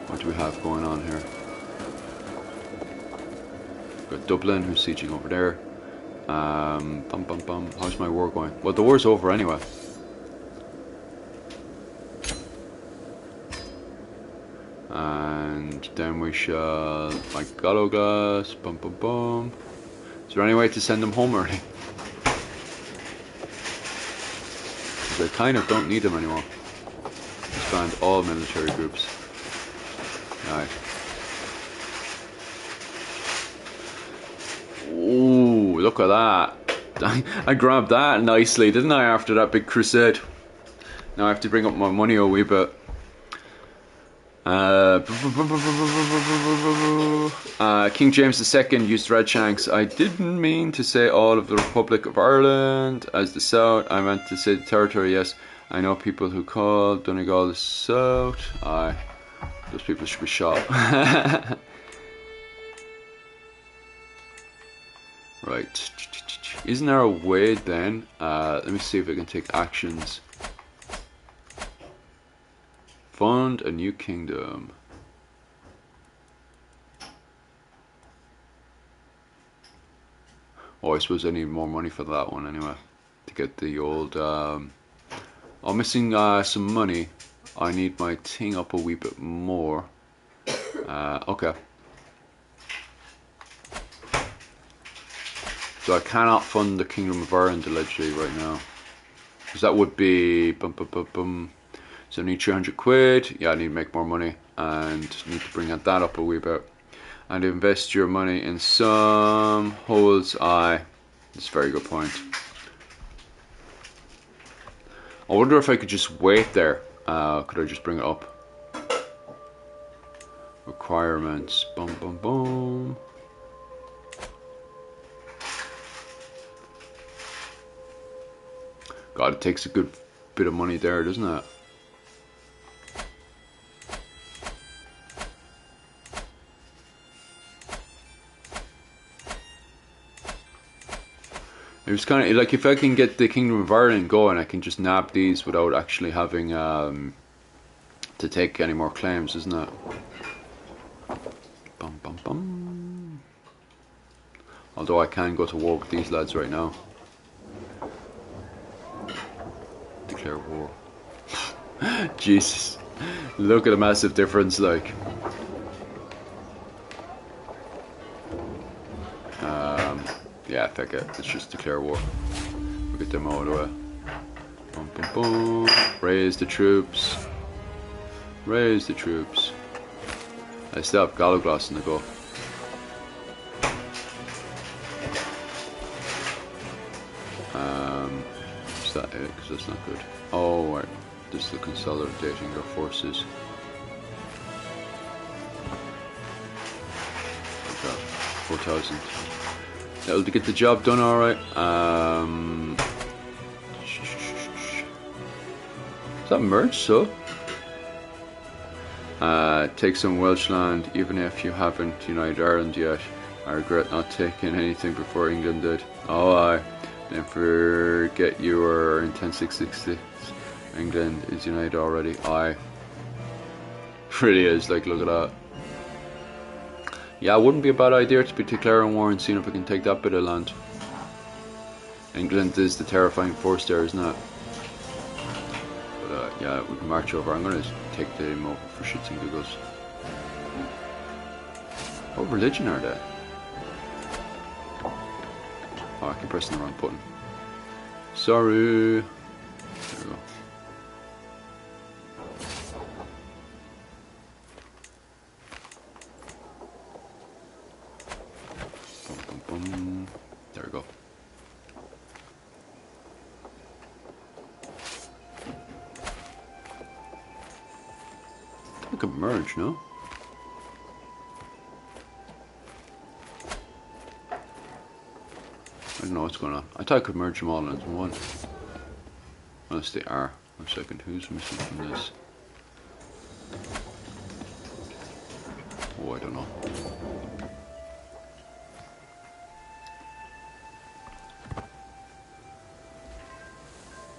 What do we have going on here? We've got Dublin, who's sieging over there. How's my war going? Well, the war's over anyway. And then we shall... like Gallowglass. Is there any way to send them home early? Because I kind of don't need them anymore. Disband all military groups. Right. Ooh, look at that. I grabbed that nicely, didn't I, after that big crusade? Now I have to bring up my money a wee bit. King James II used Redshanks. I didn't mean to say all of the Republic of Ireland as the South. I meant to say the territory, yes. I know people who call Donegal the South. Aye. Those people should be shot. Right. Isn't there a way then? Let me see if I can take actions. Fund a new kingdom. Oh, I suppose I need more money for that one anyway. To get the old... I'm missing some money. I need my thing up a wee bit more. Okay. So I cannot fund the Kingdom of Ireland allegedly right now. Because that would be... So I need 300 quid. Yeah, I need to make more money. And need to bring that up a wee bit. And invest your money in some holds. Aye. That's a very good point. I wonder if I could just wait there. Could I just bring it up? Requirements. God, it takes a good bit of money there, doesn't it? It was kind of like if I can get the Kingdom of Ireland going, I can just nab these without actually having to take any more claims, isn't it? Although I can go to war with these lads right now. Declare war. Jesus. Look at the massive difference, like. Yeah, fuck it. Let's just declare war. We'll get them all the way. Raise the troops. Raise the troops. I still have Gallowglass in the go. Is that it? Because that's not good. Oh, right. This is the consolidating their forces. Okay. 4,000. That'll get the job done, alright. Is that merged, so? Take some Welsh land, even if you haven't united Ireland yet. I regret not taking anything before England did. Oh, aye. Don't forget you were in 1066. England is united already. Aye. Really is, like, look at that. Yeah, it wouldn't be a bad idea to be declaring war and seeing if we can take that bit of land. England is the terrifying force there, isn't it? But yeah, we can march over. I'm going to take them over for shits and giggles. What religion are they? Oh, I keep pressing the wrong button. Sorry. There we go. Boom, boom, boom. There we go. I could merge, no? I don't know what's going on. I thought I could merge them all into one. Unless they are. 1 second, who's missing from this? Oh, I don't know.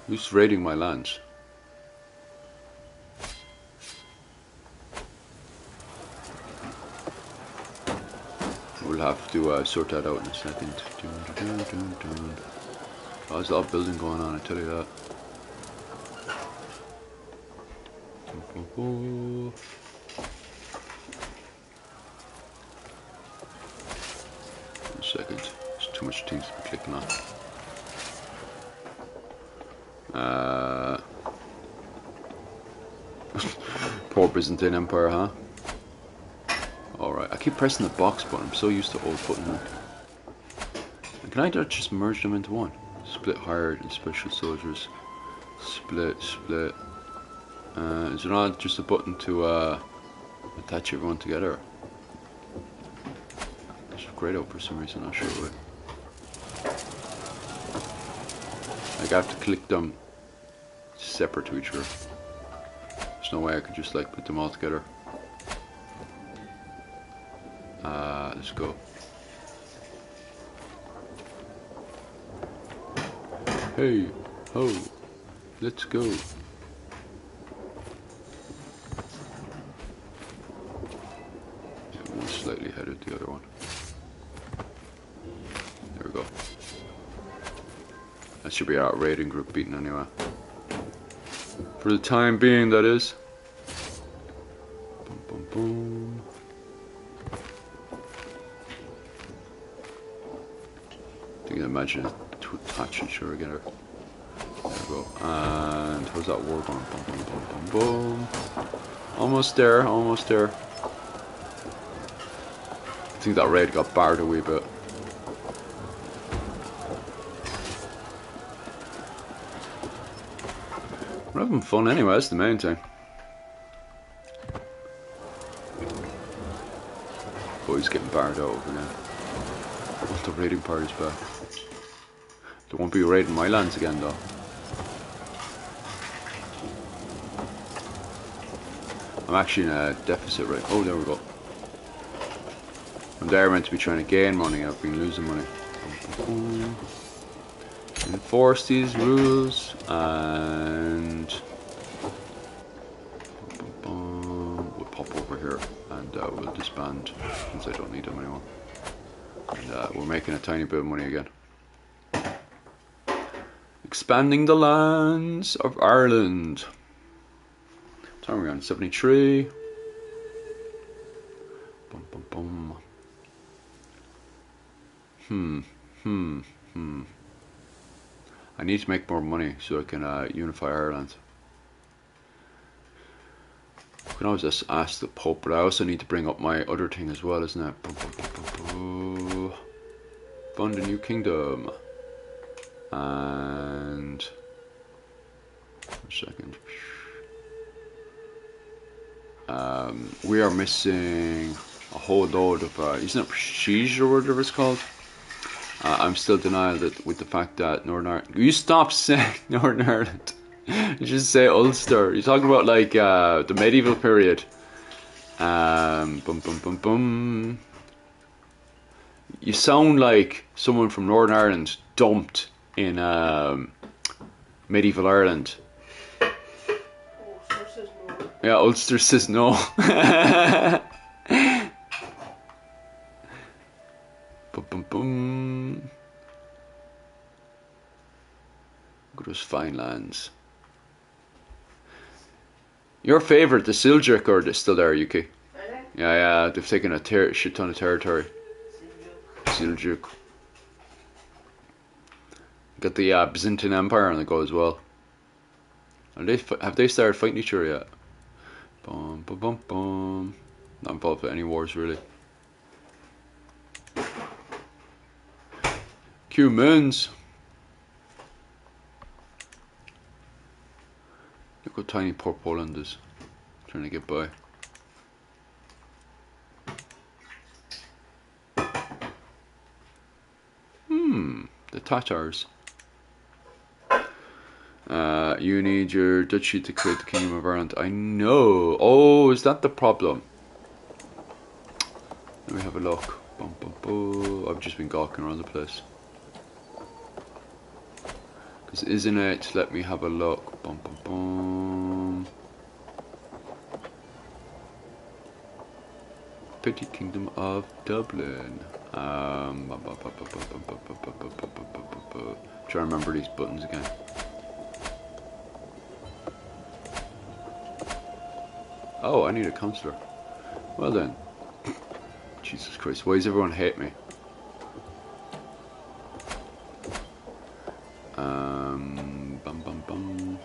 Who's raiding my lands? We'll have to sort that out in a second. Oh, there's a lot of building going on, I tell you that. 1 second. There's too much things to be clicking on. Poor Byzantine Empire, huh? Alright, I keep pressing the box button. I'm so used to old button. Can I just merge them into one? Split hired and special soldiers. Split. Is there not just a button to attach everyone together? It's grayed out for some reason, I'm not sure why. Like, I have to click them separate to each other. There's no way I could just like put them all together. Let's go. Hey, ho, let's go. Yeah, one slightly ahead of the other one. There we go. That should be our raiding group beaten anyway. For the time being, that is. Boom, boom, boom. You can imagine it to attach each other together. There we go. And how's that war going? Boom, boom, boom, boom, boom. Almost there, almost there. I think that raid got barred a wee bit. We're having fun anyway, that's the main thing. Oh, he's getting barred out over again. I want the raiding parties back. They won't be raiding my lands again though. I'm actually in a deficit right. Oh, there we go. I'm there meant to be trying to gain money. I've been losing money. Enforce these rules and we'll pop over here and we'll disband since I don't need them anymore. And we're making a tiny bit of money again. Expanding the lands of Ireland. What time are we on? 73. Bum, bum, bum. I need to make more money so I can unify Ireland. I can always just ask the Pope, but I also need to bring up my other thing as well, isn't it? Fund a new kingdom. And 1 second. We are missing a whole load of isn't it prestige or whatever it's called? I'm still denial that with the fact that Northern Ireland. You stop saying Northern Ireland. You just say Ulster. You're talking about like the medieval period. Bum bum bum bum. You sound like someone from Northern Ireland dumped in medieval Ireland. Ulster says no. Yeah, Ulster says no. Bum, bum, bum. Look at those fine lands. Your favourite, the Seljuk, or they're still there, UK? Are they? Yeah, they've taken a shit ton of territory. Seljuk. Got the Byzantine Empire on the go as well. Have they started fighting each other yet? Bum, bum, bum, bum. Not involved with any wars really. Humans. Look how tiny poor Poland is. Trying to get by. The Tatars. You need your duchy to create the Kingdom of Ireland. I know. Oh, is that the problem? Let me have a look. Bum, bum, bum. I've just been gawking around the place. Because isn't it? Let me have a look. Bum, bum, bum. Petty Kingdom of Dublin. Trying to remember these buttons again. Oh, I need a councillor. Well then. Jesus Christ, why does everyone hate me? Bum bum bum.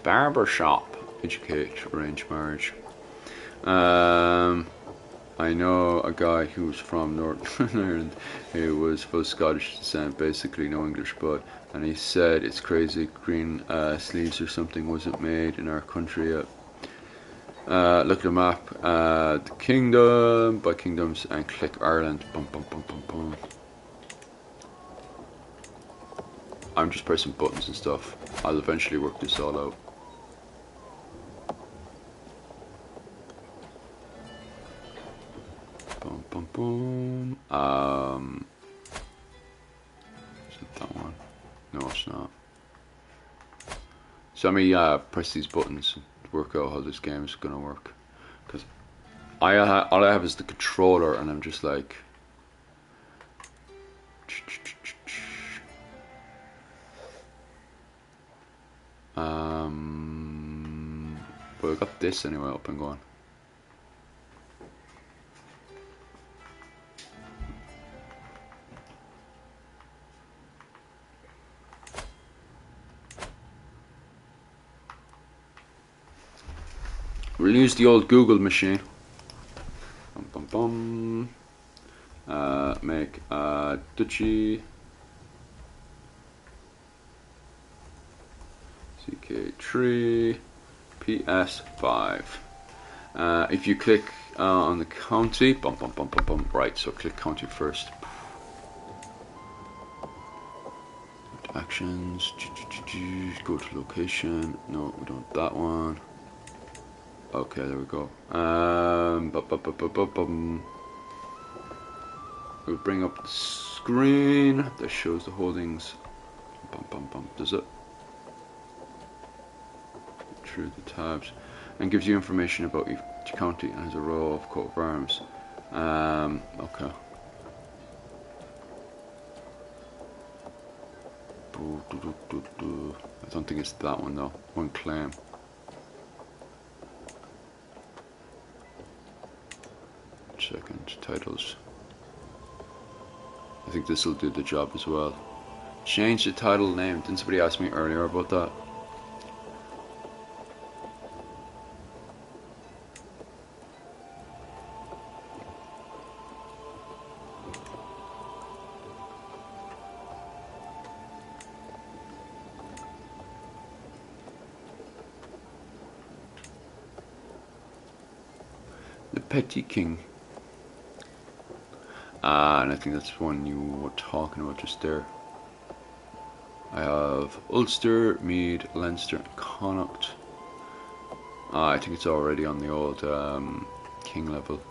Barbershop. Educate, arrange marriage. I know a guy who was from Northern Ireland who was full Scottish descent, basically no English, and he said it's crazy green sleeves or something wasn't made in our country yet. Look at the map, the kingdom, by kingdoms, and click Ireland. Bum, bum, bum, bum, bum. I'm just pressing buttons and stuff. I'll eventually work this all out. Boom, boom, boom. Is it that one? No, it's not. So let me press these buttons and work out how this game is gonna work. Because all I have is the controller, and I'm just like. But I got this anyway up and going. We'll use the old Google machine. Bum, bum, bum. Make a duchy. CK3 PS5. If you click on the county, bum, bum, bum, bum, bum. Right, so click county first. Actions. Go to location. No, we don't want that one. Okay, there we go. We'll bring up the screen that shows the holdings. Bum, bum, bum. Does it? Through the tabs, and gives you information about each county and has a row of coat of arms. Okay. I don't think it's that one though. One claim. Second, titles. I think this will do the job as well. Change the title name. Didn't somebody ask me earlier about that? The Petty King. And I think that's one you were talking about just there. I have Ulster, Meath, Leinster, and Connacht. I think it's already on the old king level.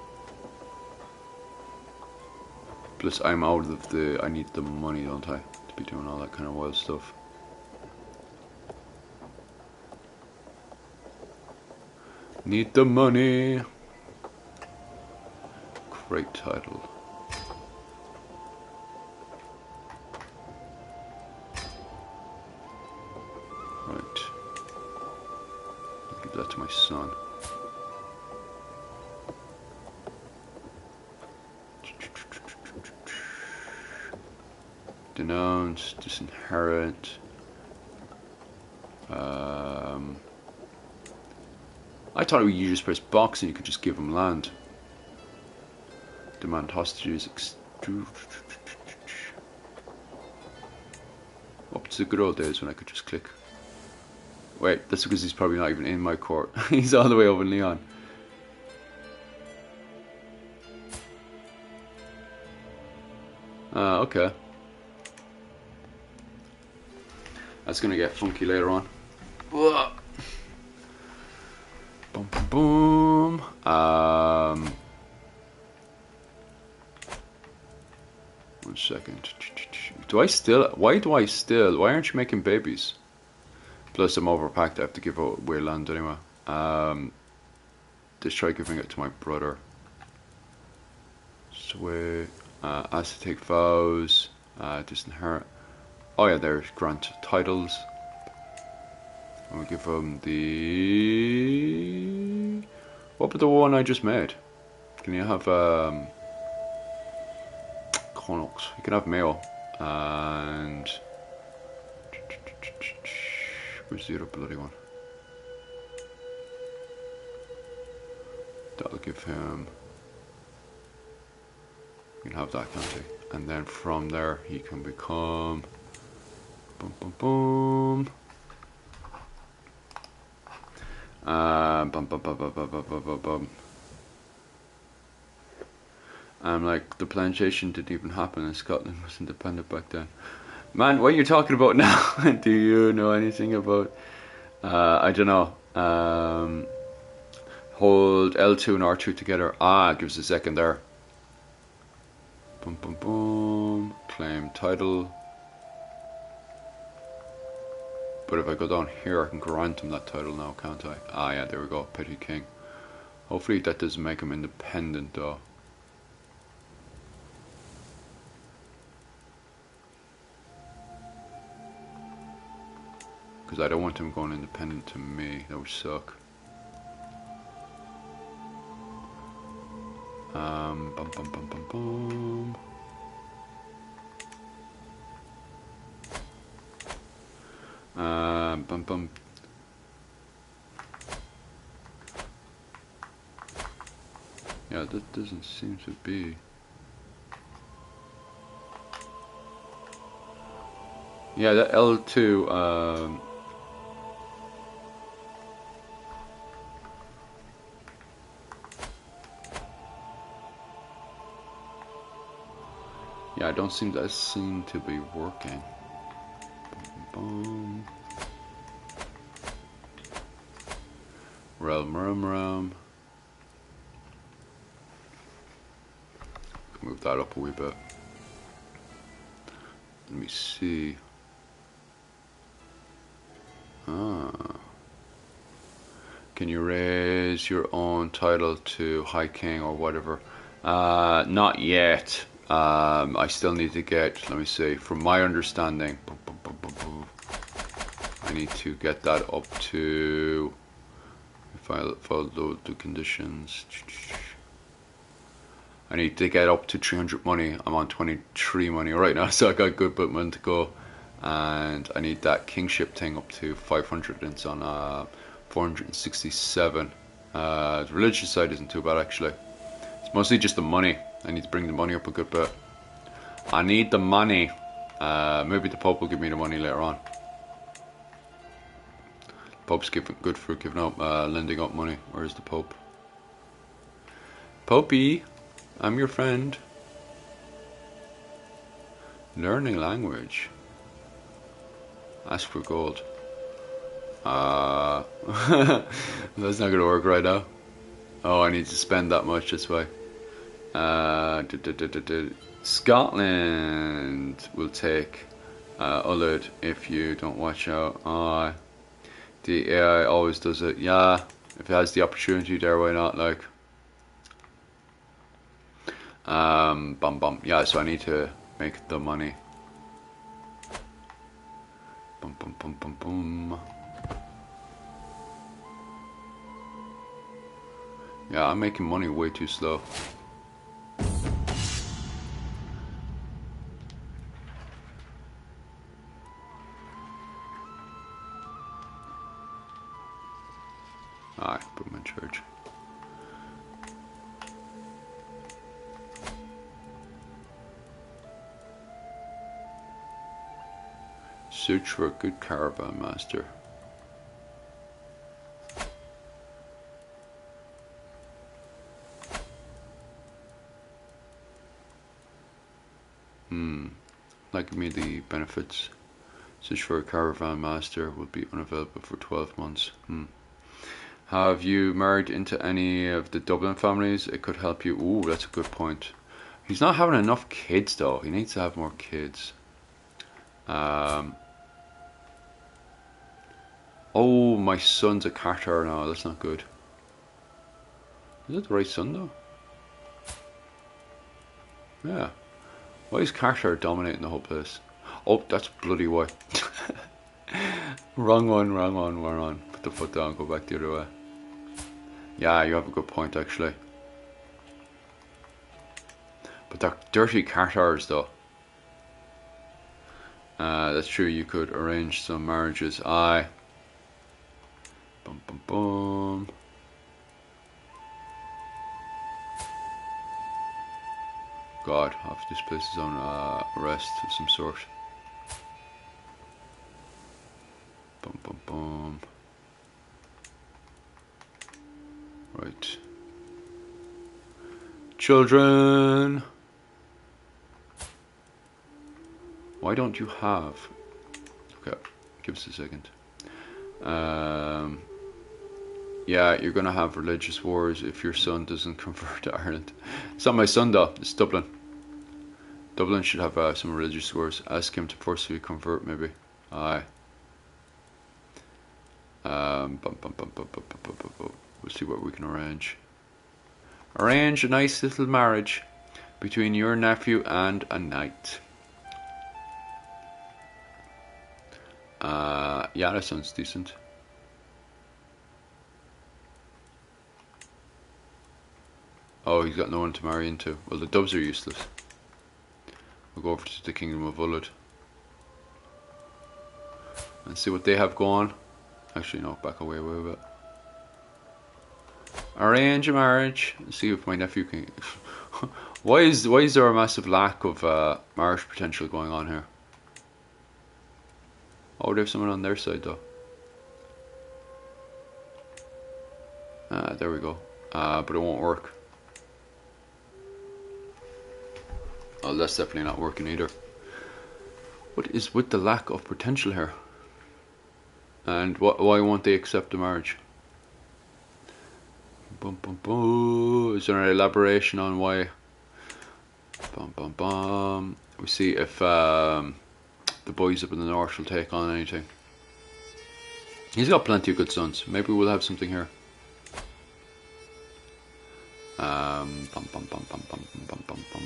Plus I'm out of the, I need the money, don't I, to be doing all that kind of wild stuff. Need the money. Great title. Right. I'll give that to my son. Denounce, disinherit. I thought you just press box and you could just give him land. Demand hostages. Up to the good old days when I could just click. Wait, that's because he's probably not even in my court. He's all the way over in Leon. Okay. That's gonna get funky later on. Whoa. Boom, boom, boom. One second. Why aren't you making babies? Plus I'm overpacked, I have to give out weird land anyway. Just try giving it to my brother. Sway, ask to take vows, disinherit. Oh yeah, there's grant titles. I'm gonna give him the... What about the one I just made? Can you have Connaughts? You can have Mayo. And where's the other bloody one? That'll give him... You can have that, can't he? And then from there he can become... Boom, boom, boom. Bum, bum, bum, bum, bum, bum, bum, bum, bum. I'm like, the plantation didn't even happen in Scotland, was independent back then. Man, what are you talking about now? Do you know anything about... I don't know. Hold L2 and R2 together. Ah, it gives a second there. Boom, boom, boom. Claim title. But if I go down here, I can grant him that title now, can't I? Ah, yeah, there we go. Petty King. Hopefully that doesn't make him independent, though. Because I don't want him going independent to me. That would suck. Bum, bum, bum, bum, bum. Bum, bum. Yeah, that doesn't seem to be. Yeah, that L2, yeah, I don't seem that seem to be working. Boom, boom. Realm. Move that up a wee bit. Let me see. Can you raise your own title to High King or whatever? Not yet. I still need to get, let me see, from my understanding, I need to get that up to, if I follow the conditions, I need to get up to 300 money. I'm on 23 money right now, so I got a good bit of money to go. And I need that kingship thing up to 500, and it's on 467. The religious side isn't too bad, actually. It's mostly just the money. I need to bring the money up a good bit. I need the money. Maybe the Pope will give me the money later on. Pope's good for giving up, lending up money. Where's the Pope? Popey, I'm your friend. Learning language. Ask for gold. That's not gonna work right now. Oh, I need to spend that much, that's why. Scotland will take Ullid if you don't watch out. The AI always does it. Yeah, if it has the opportunity there, why not? Like, bum bum. Yeah, so I need to make the money. Bum bum bum bum bum. Yeah, I'm making money way too slow. Alright, put him in charge. Search for a good caravan master. Like me the benefits. Search for a caravan master will be unavailable for 12 months. Have you married into any of the Dublin families? It could help you. Ooh, that's a good point. He's not having enough kids though. He needs to have more kids. Oh, my son's a Carter now. That's not good. Is it the right son though? Yeah. Why is Carter dominating the whole place? Oh, that's bloody why. Wrong one. Put the foot down, go back the other way. Yeah, you have a good point actually. But they're dirty Carters though. That's true, you could arrange some marriages. Aye. Bum bum bum. God, half this place is on arrest of some sort. Bum bum bum. Right. Children! Why don't you have... Okay, give us a second. Yeah, you're gonna have religious wars if your son doesn't convert to Ireland. It's not my son though, it's Dublin. Dublin should have some religious wars. Ask him to forcefully convert maybe. Aye. We'll see what we can arrange. Arrange a nice little marriage between your nephew and a knight. Yeah, that sounds decent. Oh, he's got no one to marry into. Well, the dubs are useless. We'll go over to the Kingdom of Ullid and see what they have going. Actually, no, back away a bit. Arrange a marriage. See if my nephew can. Why is there a massive lack of marriage potential going on here? Oh, they have someone on their side though. There we go. But it won't work. Oh, that's definitely not working either. What is with the lack of potential here? And why won't they accept the marriage? Bum, bum, bum. Is there an elaboration on why? Bum, bum, bum. We see if the boys up in the north will take on anything. He's got plenty of good sons. Maybe we'll have something here. Bum, bum, bum, bum, bum, bum, bum, bum.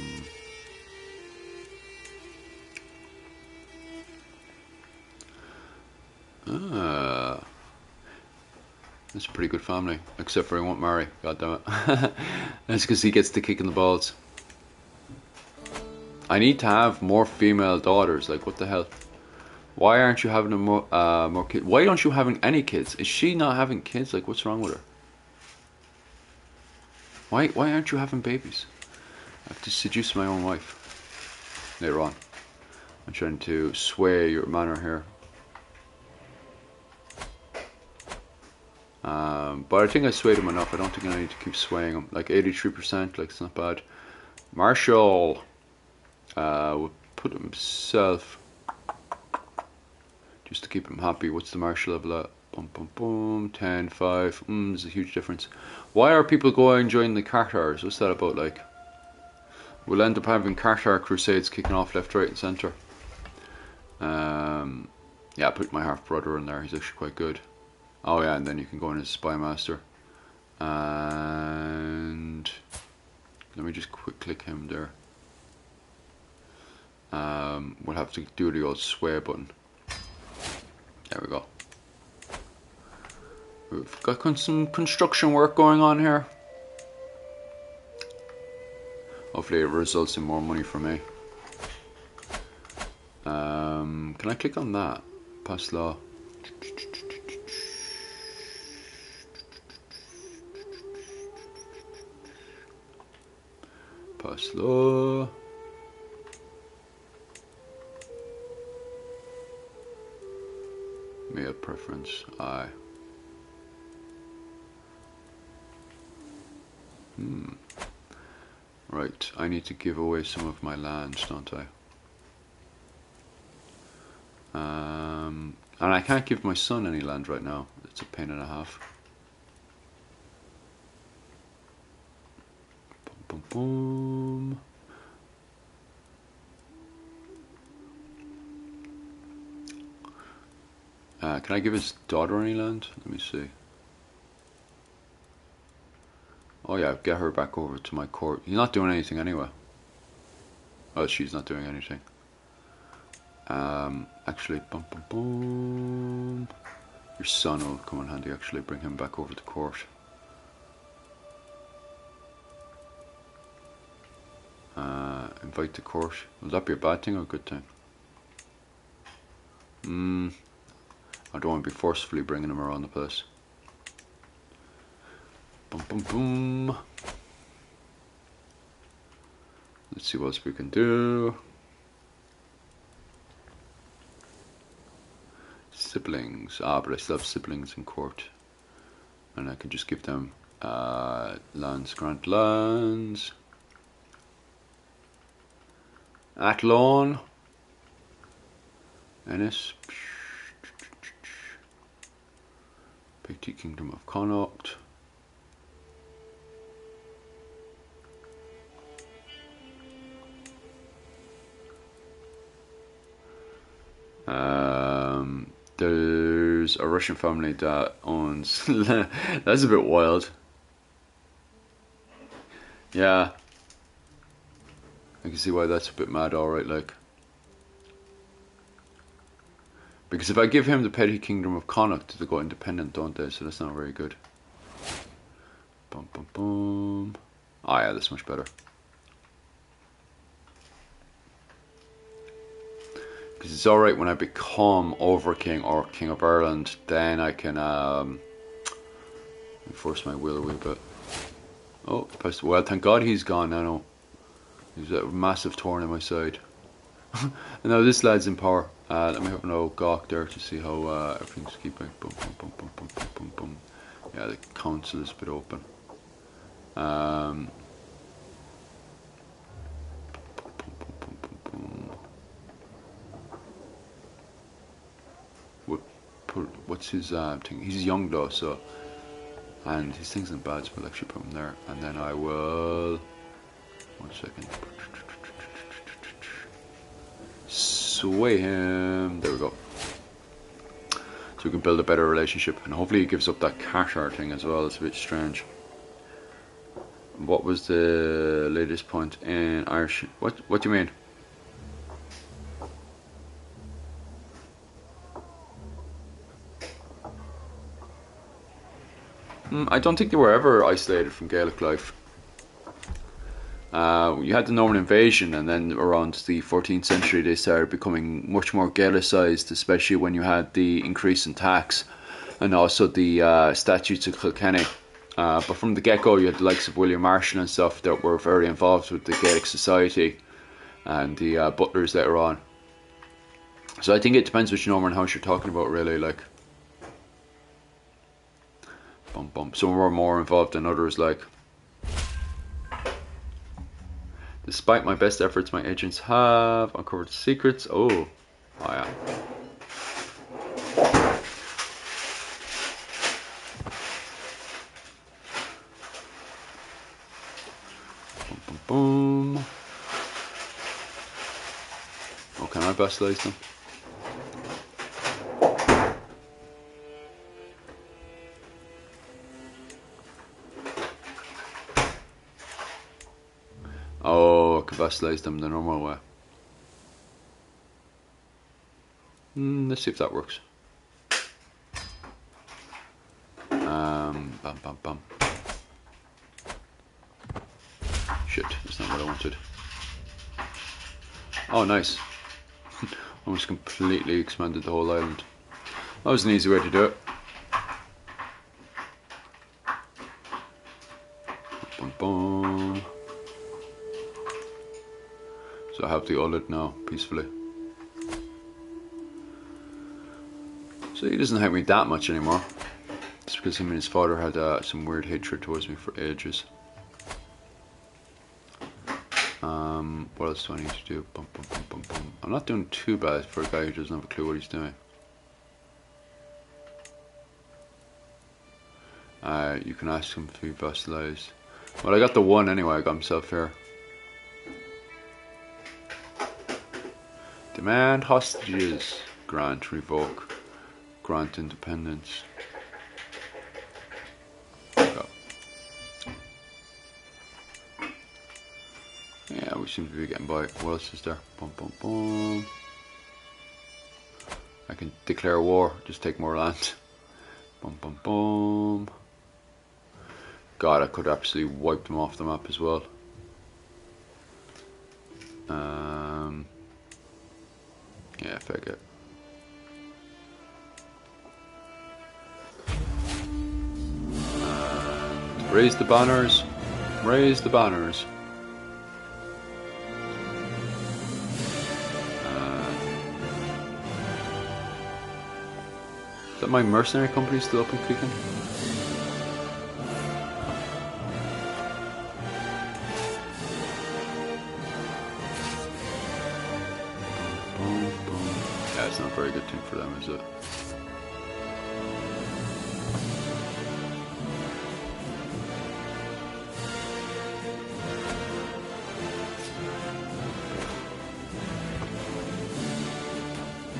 That's a pretty good family, except for he won't marry. God damn it! That's because he gets the kick in the balls. I need to have more female daughters. Like, what the hell? Why aren't you having more kids? Why aren't you having any kids? Is she not having kids? Like, what's wrong with her? Why aren't you having babies? I have to seduce my own wife later on. I'm trying to sway your manner here. But I think I swayed him enough. I don't think I need to keep swaying him. Like 83%, like it's not bad. Marshall would put himself just to keep him happy. What's the marshal level at? Boom, boom, boom. 10, 5. There's a huge difference. Why are people going joining the Cartars? What's that about, like? We'll end up having Cartar Crusades kicking off left, right, and centre. Yeah, I put my half brother in there. He's actually quite good. Oh yeah, and then you can go in as Spy Master. And let me just quick click him there. We'll have to do the old sway button. There we go. We've got some construction work going on here. Hopefully it results in more money for me. Can I click on that? Pass law. Pass law. Male preference. Aye. Right, I need to give away some of my lands, don't I? And I can't give my son any land right now. It's a pain and a half. Boom, boom, boom. Can I give his daughter any land? Let me see. Oh yeah, get her back over to my court. He's not doing anything anyway. Oh, she's not doing anything. Actually, boom, boom, boom. Your son will come in handy. Actually, bring him back over to court. Invite to court. Will that be a bad thing or a good thing? I don't want to be forcefully bringing him around the place. Boom, boom, boom. Let's see what else we can do. Siblings. But I still have siblings in court. And I can just give them lands, grant lands. Athlone. Ennis. Petty Kingdom of Connaught. There's a Russian family that owns. That's a bit wild. Yeah, I can see why that's a bit mad. Alright, like, because if I give him the Petty Kingdom of Connaught, they go independent, don't they? So that's not very good. Boom, boom, boom. Oh yeah, that's much better. Because it's alright when I become Over King or King of Ireland, then I can enforce my will a wee bit. Oh, well, thank God he's gone now. He's a massive thorn in my side. And now this lad's in power. Let me have an old gawk there to see how everything's keeping. Boom, boom, boom, boom, boom, boom, boom, boom. Yeah, the council is a bit open. What's his thing? He's young though, so, and his thing's in bad, so we'll actually put him there. And then I will, 1 second, sway him. There we go. So we can build a better relationship, and hopefully he gives up that Cartar thing as well. It's a bit strange. What was the latest point in Irish? What do you mean? I don't think they were ever isolated from Gaelic life. You had the Norman invasion, and then around the 14th century they started becoming much more Gaelicized, especially when you had the increase in tax and also the statutes of Kilkenny. But from the get-go you had the likes of William Marshall and stuff that were very involved with the Gaelic society, and the butlers later on. So I think it depends which Norman house you're talking about, really. Like, some were more involved than others. Like, despite my best efforts, my agents have uncovered secrets. Oh yeah. boom. Oh, can I bastilize them? Oh, I can bastilize them the normal way. Let's see if that works. Bam, bam, bam. Shit, that's not what I wanted. Oh, nice. Almost completely expanded the whole island. That was an easy way to do it. Boom, boom. So I have the OLED now, peacefully. So he doesn't hate me that much anymore. It's because him and his father had some weird hatred towards me for ages. What else do I need to do? Bum, bum, bum, bum, bum. I'm not doing too bad for a guy who doesn't have a clue what he's doing. You can ask him if he vassalized. Well, I got the one anyway. I got himself here. Demand hostages. Grant revoke. Grant independence. Go. Yeah, we seem to be getting by. What else is there? Boom, boom, boom. I can declare war. Just take more land. Boom, boom, boom. God, I could absolutely wipe them off the map as well. Yeah, fuck it. Raise the banners. Raise the banners. Is that my mercenary company still up and kicking? Yeah, it's not a very good thing for them, is it?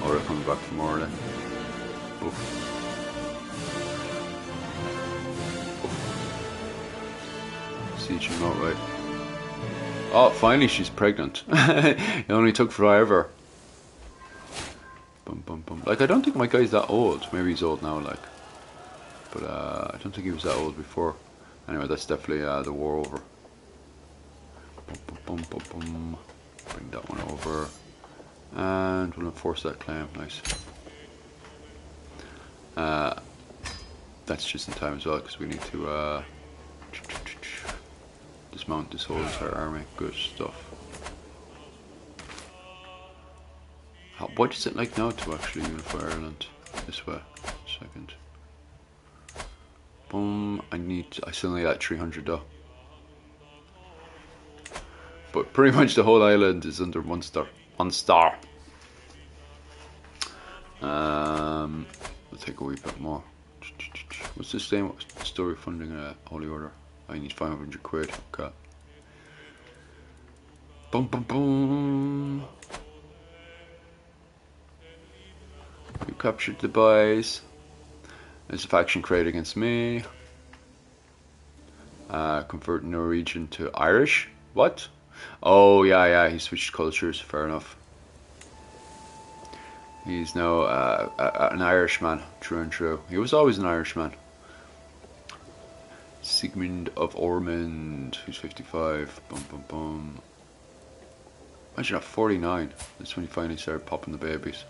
Oh, they're coming back from Orla. Oof. Siege him outright. Oh, finally she's pregnant. It only took forever. Bum, bum, bum. Like, I don't think my guy's that old. Maybe he's old now, like. But I don't think he was that old before. Anyway, that's definitely the war over. Bum, bum, bum, bum, bum. Bring that one over. And we'll enforce that claim. Nice. That's just in time as well, because we need to dismount this whole entire army. Good stuff. What is it like now to actually unify Ireland? This way. Second. Boom. I still need that 300 though. But pretty much the whole island is under 1 star. 1 star. We'll take a wee bit more. What's this saying? Story funding a holy order. I need 500 quid. Okay. Boom, boom, boom. You captured the boys. There's a faction created against me. Convert Norwegian to Irish. What? Oh, yeah, he switched cultures. Fair enough. He's now an Irishman, true and true. He was always an Irishman. Sigmund of Ormond, who's 55. Boom, boom, boom. Imagine at 49. That's when he finally started popping the babies.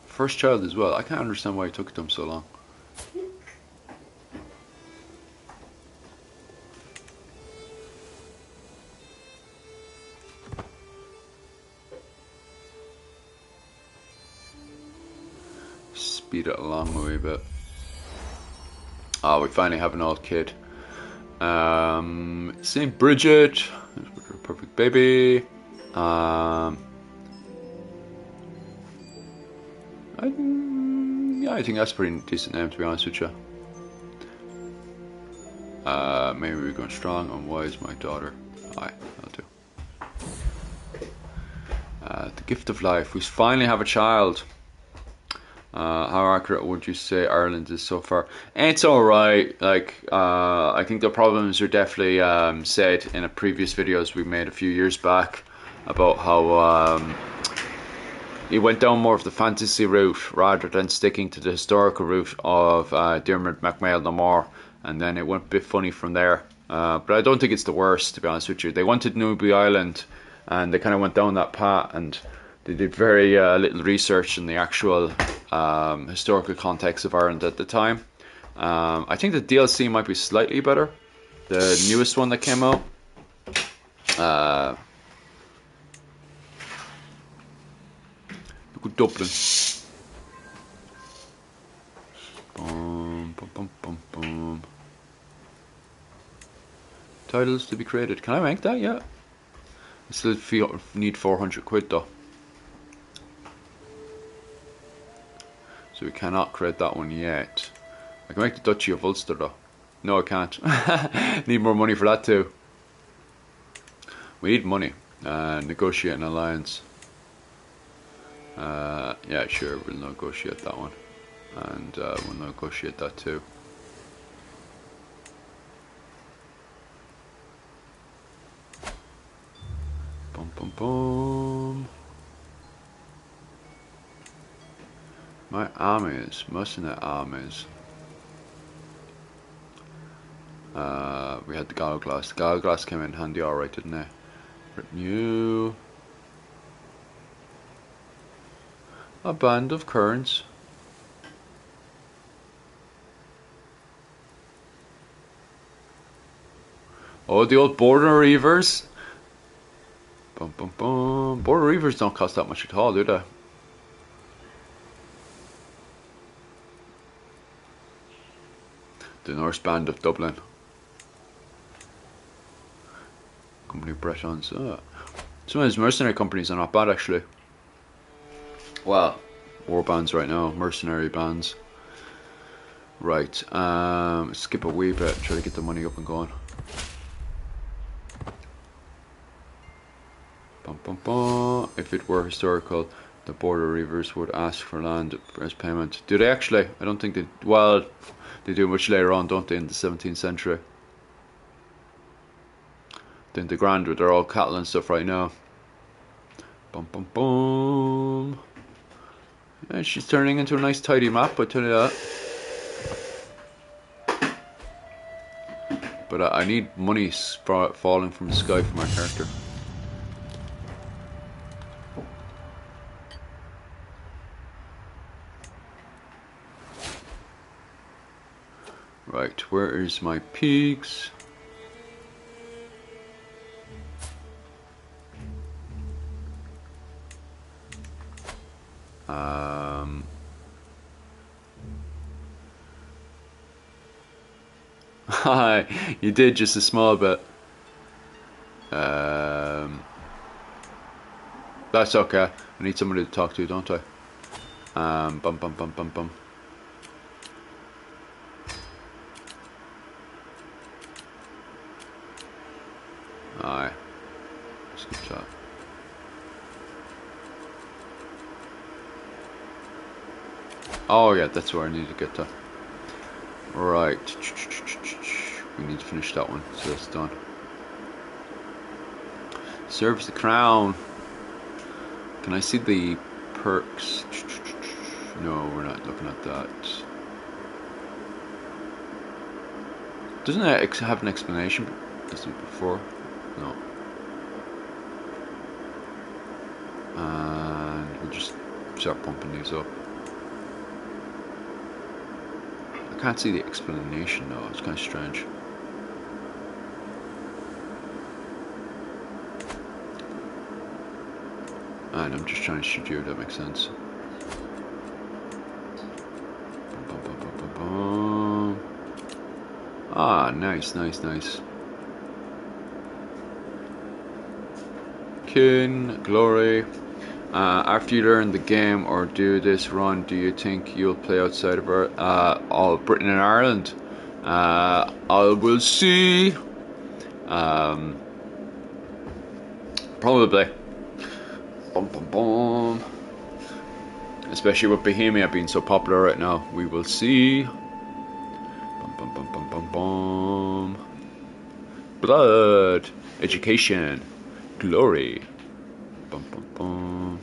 First child as well. I can't understand why it took them so long. Speed it along a wee bit. Oh, we finally have an old kid. St. Bridget. Perfect baby. Yeah, I think that's a pretty decent name, to be honest with you. Maybe we're going strong and wise, my daughter. Aye, that'll do. The gift of life. We finally have a child. How accurate would you say Ireland is so far? It's alright. Like, I think the problems are definitely said in a previous videos we made a few years back about how he went down more of the fantasy route rather than sticking to the historical route of Diarmuid MacMail no more, and then it went a bit funny from there. But I don't think it's the worst, to be honest with you. They wanted Newby Island, and they kind of went down that path, and they did very little research in the actual historical context of Ireland at the time. I think the DLC might be slightly better. The newest one that came out. Look at Dublin. Boom, boom, boom, boom, boom. Titles to be created. Can I make that yet? I still need 400 quid though. So we cannot create that one yet. I can make the Duchy of Ulster though. No, I can't. Need more money for that too. We need money. Negotiate an alliance. Yeah, sure, we'll negotiate that one. And we'll negotiate that too. Boom, boom, boom. My armies, mercenary armies. We had the Galglass. The Galglass came in handy alright, didn't it? Retinue. A band of currents. Oh, the old border reavers. Bum, bum, bum. Border reavers don't cost that much at all, do they? The Norse Band of Dublin. Company Bretons. Some of these mercenary companies are not bad actually. Well, war bands right now, mercenary bands. Right, skip a wee bit, try to get the money up and going. Bum, bum, bum. If it were historical, the border reavers would ask for land as payment. Do they actually? I don't think they. Well, they do much later on, don't they, in the 17th century? Then the Grand with their all cattle and stuff right now. Bum, bum, bum. Yeah, she's turning into a nice tidy map, I tell you that. But I need money falling from the sky for my character. Right, where is my pigs? Hi, you did just a small bit. That's okay. I need somebody to talk to, don't I? Bum, bum, bum, bum, bum. Aye. Skip that. Oh yeah, that's where I need to get to. Right. We need to finish that one, so that's done. Serves the crown. Can I see the perks? No, we're not looking at that. Doesn't it have an explanation as before? No. And we'll just start pumping these up. I can't see the explanation though, it's kind of strange. And I'm just trying to shoot you, if that makes sense. Ah, nice, nice, nice. Kin, glory. After you learn the game or do this run, do you think you'll play outside of all Britain and Ireland? I will see. Probably. Bum, bum, bum. Especially with Bohemia being so popular right now. We will see. Bum, bum, bum, bum, bum, bum. Blood. Education. Glory. Bum, bum, bum.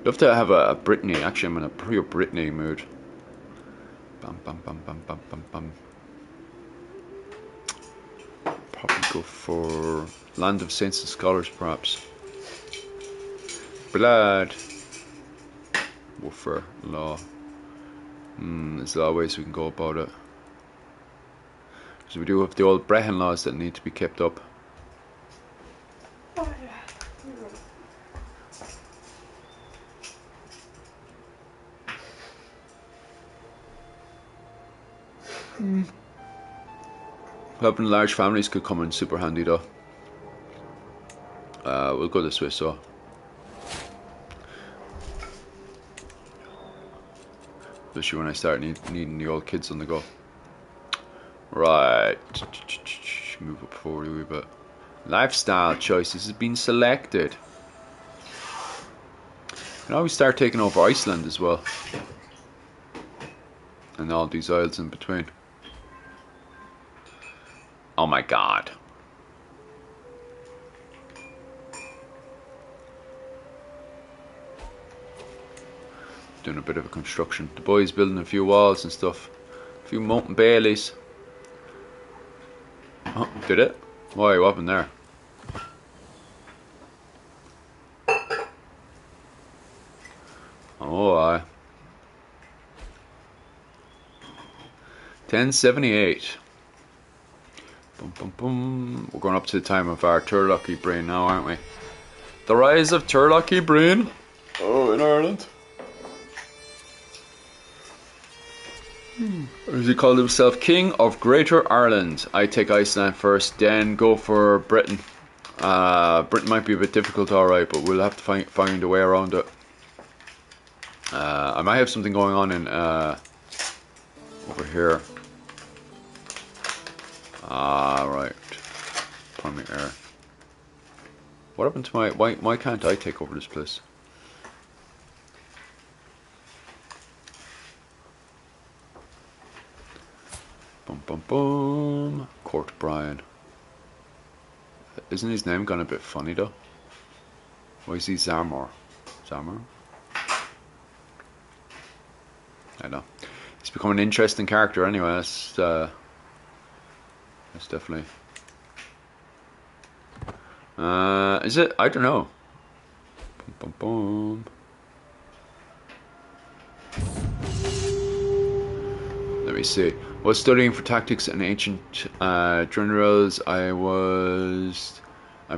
Love to have a Britney. Actually, I'm in a pure Britney mood. Bum, bum, bum, bum, bum, bum, bum. Probably go for Land of Saints and Scholars, perhaps. Blood. Warfare. Law. There's a lot of ways we can go about it. So we do have the old Brehon laws that need to be kept up. Having large families could come in super handy though. We'll go this way, so. Especially when I start needing the old kids on the go. Right. Move up forward a wee bit. Lifestyle choices has been selected. Now we start taking over Iceland as well. And all these isles in between. Oh my god. Doing a bit of a construction. The boys building a few walls and stuff. A few mountain bailies. Oh, did it? Why, what happened there? Oh, 1078. Boom, boom, boom. We're going up to the time of our Turloughy Brain now, aren't we? The rise of Turloughy Brain. Oh, in Ireland. As he called himself, King of Greater Ireland. I take Iceland first, then go for Britain. Britain might be a bit difficult, alright, but we'll have to find a way around it. I might have something going on in over here. Right. Primary air. What happened to my... Why can't I take over this place? Boom, boom, boom. Court Brian. Isn't his name gone a bit funny though? Why is he Zamor? Zamor? I know. He's become an interesting character anyway. That's definitely. Is it? I don't know. Boom, boom, boom. Let me see. While studying for tactics and ancient generals, I'm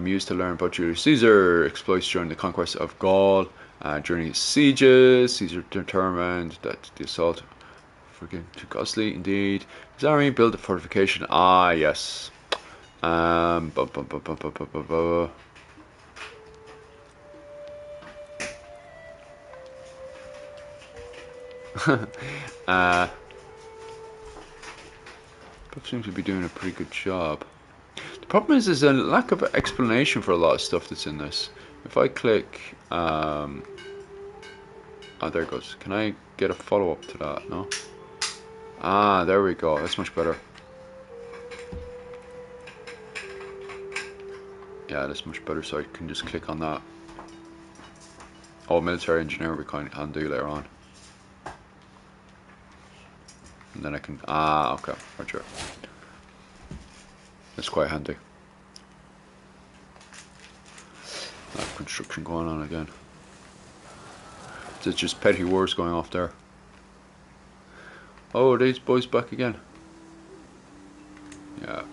used to learn about Julius Caesar exploits during the conquest of Gaul. During his sieges, Caesar determined that the assault too costly indeed. His army built a fortification. Ah, yes. Seems to be doing a pretty good job. The problem is there's a lack of explanation for a lot of stuff that's in this. If I click, oh, there it goes. Can I get a follow-up to that? No? Ah, there we go. That's much better. Yeah, that's much better, so I can just click on that. Oh, military engineer we can do later on. And then I can, okay, roger. That's quite handy. Construction going on again. It's just petty wars going off there. Oh, are these boys back again? Yeah.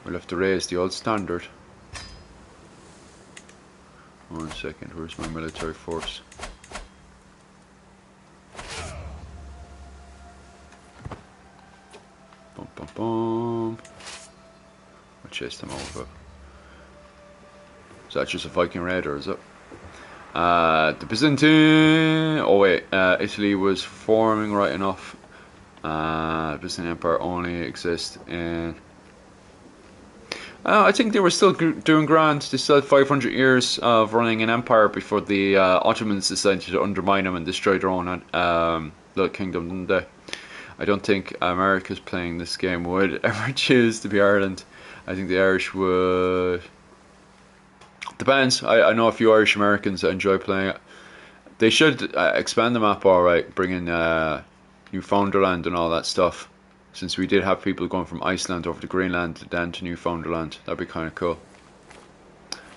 We'll have to raise the old standard. 1 second, where's my military force? Boom, boom, boom. I'll chase them over. Is that just a Viking raid, or is it? The Byzantine. Oh wait, Italy was forming right enough. The Byzantine Empire only exists in. I think they were still doing grand. They still had 500 years of running an empire before the Ottomans decided to undermine them and destroy their own little kingdom, didn't they? I don't think America's playing this game would ever choose to be Ireland. I think the Irish would. Depends. I know a few Irish Americans that enjoy playing it. They should expand the map, alright, bring in Newfoundland and all that stuff. Since we did have people going from Iceland over to Greenland, then to Newfoundland. That'd be kind of cool.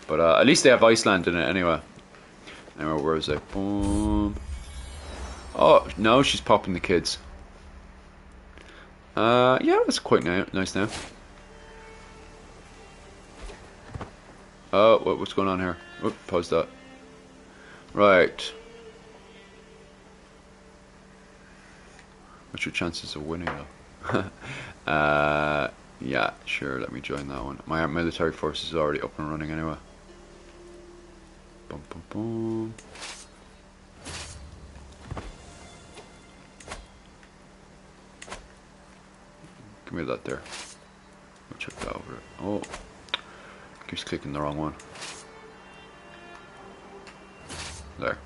But at least they have Iceland in it anyway. Anyway, where is it? Boom. Oh, no, she's popping the kids. Yeah, that's quite nice now. Oh, what's going on here? Oop, pause that. Right. What's your chances of winning though? Yeah, sure, let me join that one. My military force is already up and running anyway. Boom, boom, boom. Give me that there. I'll check that over. Oh, keeps clicking the wrong one. There.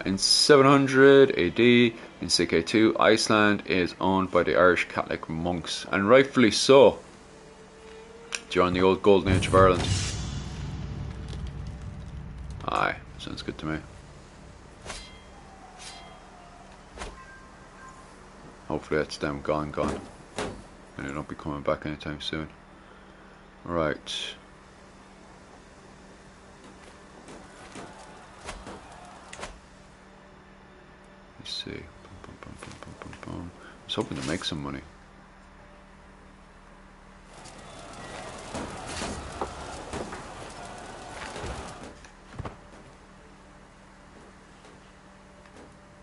In 700 AD, in CK2, Iceland is owned by the Irish Catholic monks, and rightfully so, during the old golden age of Ireland. Aye, sounds good to me. Hopefully that's them gone, and they don't be coming back anytime soon. Right. Let's see. I was hoping to make some money.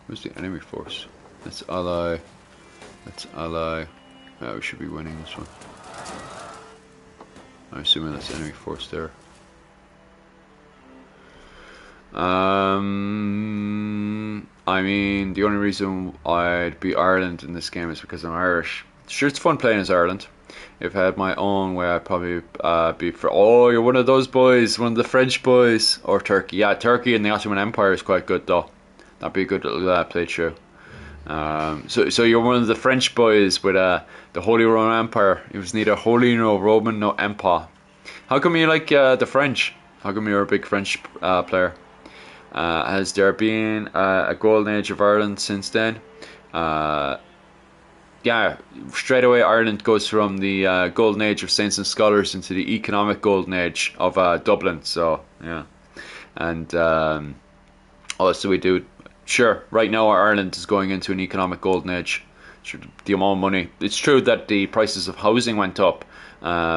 Where's the enemy force? Let's ally. Let's ally. We should be winning this one. I'm assuming that's enemy force there. I mean, the only reason I'd be Ireland in this game is because I'm Irish. Sure, it's fun playing as Ireland. If I had my own way, I'd probably be for. Oh, you're one of those boys, one of the French boys, or Turkey. Yeah, Turkey and the Ottoman Empire is quite good though. That'd be a good little play through. So you're one of the French boys with the Holy Roman Empire. It was neither holy nor Roman nor empire. How come you like the French? How come you're a big French player? Has there been a golden age of Ireland since then? Yeah, straight away Ireland goes from the golden age of saints and scholars into the economic golden age of Dublin. So yeah, and also we do. Sure, right now Ireland is going into an economic golden age. The amount of money. It's true that the prices of housing went up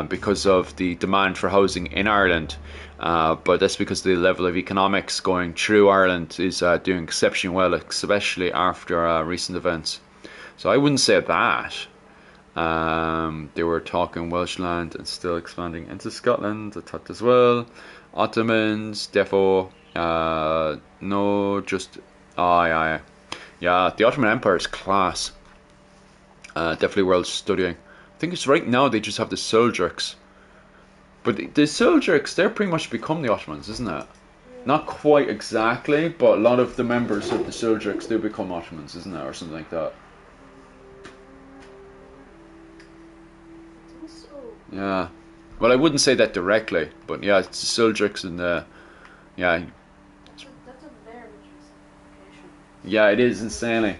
because of the demand for housing in Ireland. But that's because the level of economics going through Ireland is doing exceptionally well, especially after recent events. So I wouldn't say that. They were talking Welsh land and still expanding into Scotland. I thought as well. Ottomans, defo. No, just. Oh, yeah. The Ottoman Empire is class. Definitely worth studying. I think it's right now they just have the Seljuks. But the Seljuks, they're pretty much become the Ottomans, isn't it? Not quite exactly, but a lot of the members of the Seljuks do become Ottomans, isn't it? Or something like that. Yeah. Well, I wouldn't say that directly, but yeah, it's the Seljuks and the. Yeah. Yeah, it is insanely.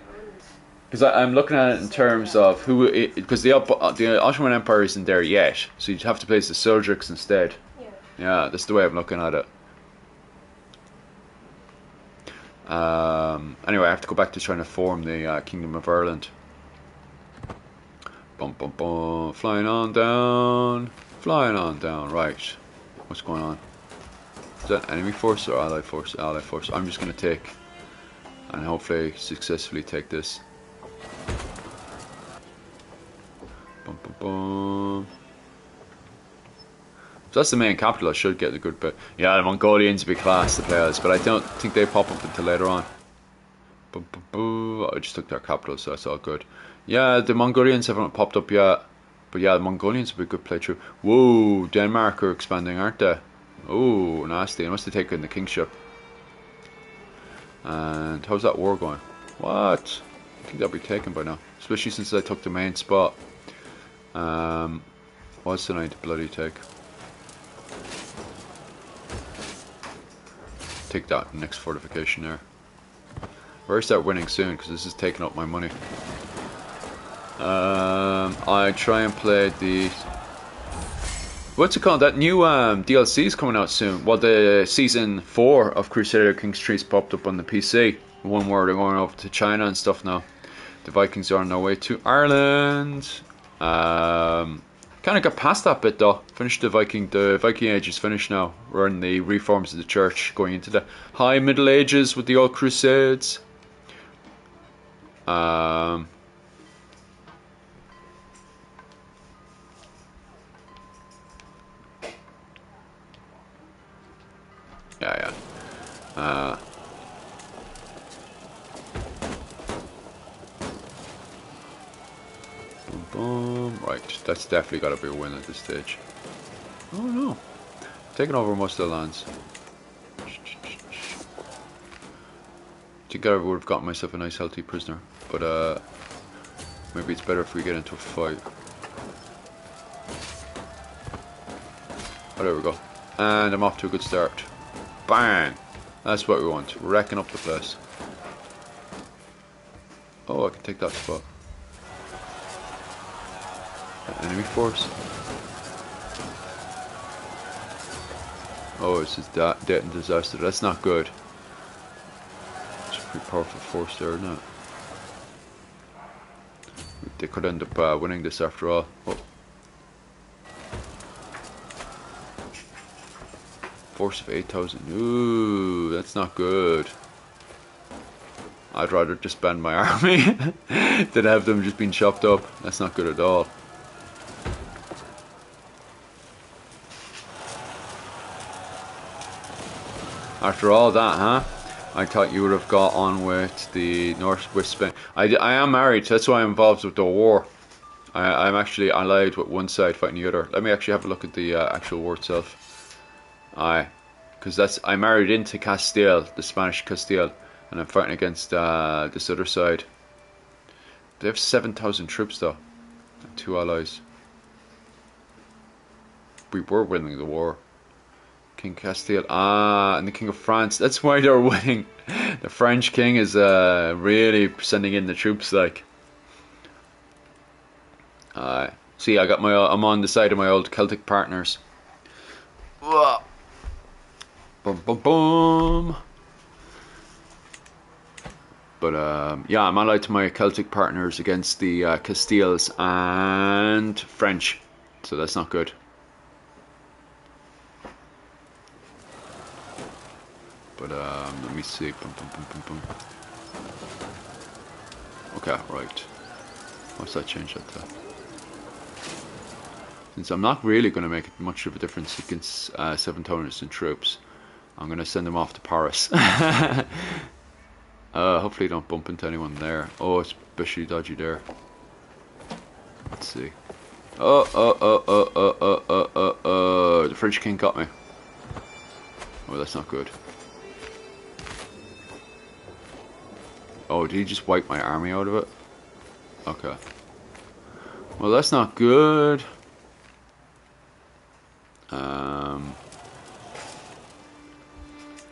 Because I'm looking at it in terms of who, because the Ottoman Empire isn't there yet, so you'd have to place the Seljuks instead. Yeah, that's the way I'm looking at it. Anyway, I have to go back to trying to form the Kingdom of Ireland. Bum bum bum, flying on down, right. What's going on? Is that enemy force or allied force? Allied force. I'm just going to take, and hopefully successfully take this. Bum, bum, bum. So that's the main capital. I should get a good bit. Yeah, the Mongolians would be class to play as, but I don't think they pop up until later on. I just took their capital, so that's all good. Yeah, the Mongolians haven't popped up yet. But yeah, the Mongolians would be a good play through. Whoa, Denmark are expanding, aren't they? Oh, nasty. They must have taken the kingship. And how's that war going? What? I think that'll be taken by now. Especially since I took the main spot. What's the night to bloody take? Take that next fortification there. Better start winning soon because this is taking up my money. I try and play the... What's it called? That new DLC is coming out soon. Well, the season 4 of Crusader King's Trees popped up on the PC. The one where they're going over to China and stuff now. The Vikings are on their way to Ireland. Kind of got past that bit though. Finished the Viking Age is finished now. We're in the reforms of the church, going into the High Middle Ages with the old Crusades. Yeah. Boom. Right, that's definitely got to be a win at this stage. Oh no, taking over most of the lands. I think I would have gotten myself a nice healthy prisoner, but maybe it's better if we get into a fight. Oh, there we go. And I'm off to a good start. Bang! That's what we want. Wrecking up the place. Oh, I can take that spot. Enemy force. Oh, it's just death and disaster. That's not good. It's a pretty powerful force there, isn't it? They could end up winning this after all. Oh. Force of 8,000. Ooh, that's not good. I'd rather just bend my army than have them just being chopped up. That's not good at all. After all that, huh? I thought you would have got on with the Northwest Spain. I am married, so that's why I'm involved with the war. I'm actually allied with one side fighting the other. Let me actually have a look at the actual war itself. Because I'm married into Castile, the Spanish Castile, and I'm fighting against this other side. They have 7,000 troops though, and 2 allies. We were winning the war. King Castile, and the King of France. That's why they're winning. The French king is really sending in the troops, like. See, I'm on the side of my old Celtic partners. Whoa. Boom, boom, boom. But yeah, I'm allied to my Celtic partners against the Castiles and French, so that's not good. But let me see. Boom, boom, boom, boom, boom. Okay, right. What's that change that to? Since I'm not really going to make much of a difference against 7,000 troops, I'm going to send them off to Paris. Hopefully don't bump into anyone there. Oh, it's especially dodgy there. Let's see. The French king got me. Oh, that's not good. Oh, did he just wipe my army out of it? Okay. Well, that's not good. Bum,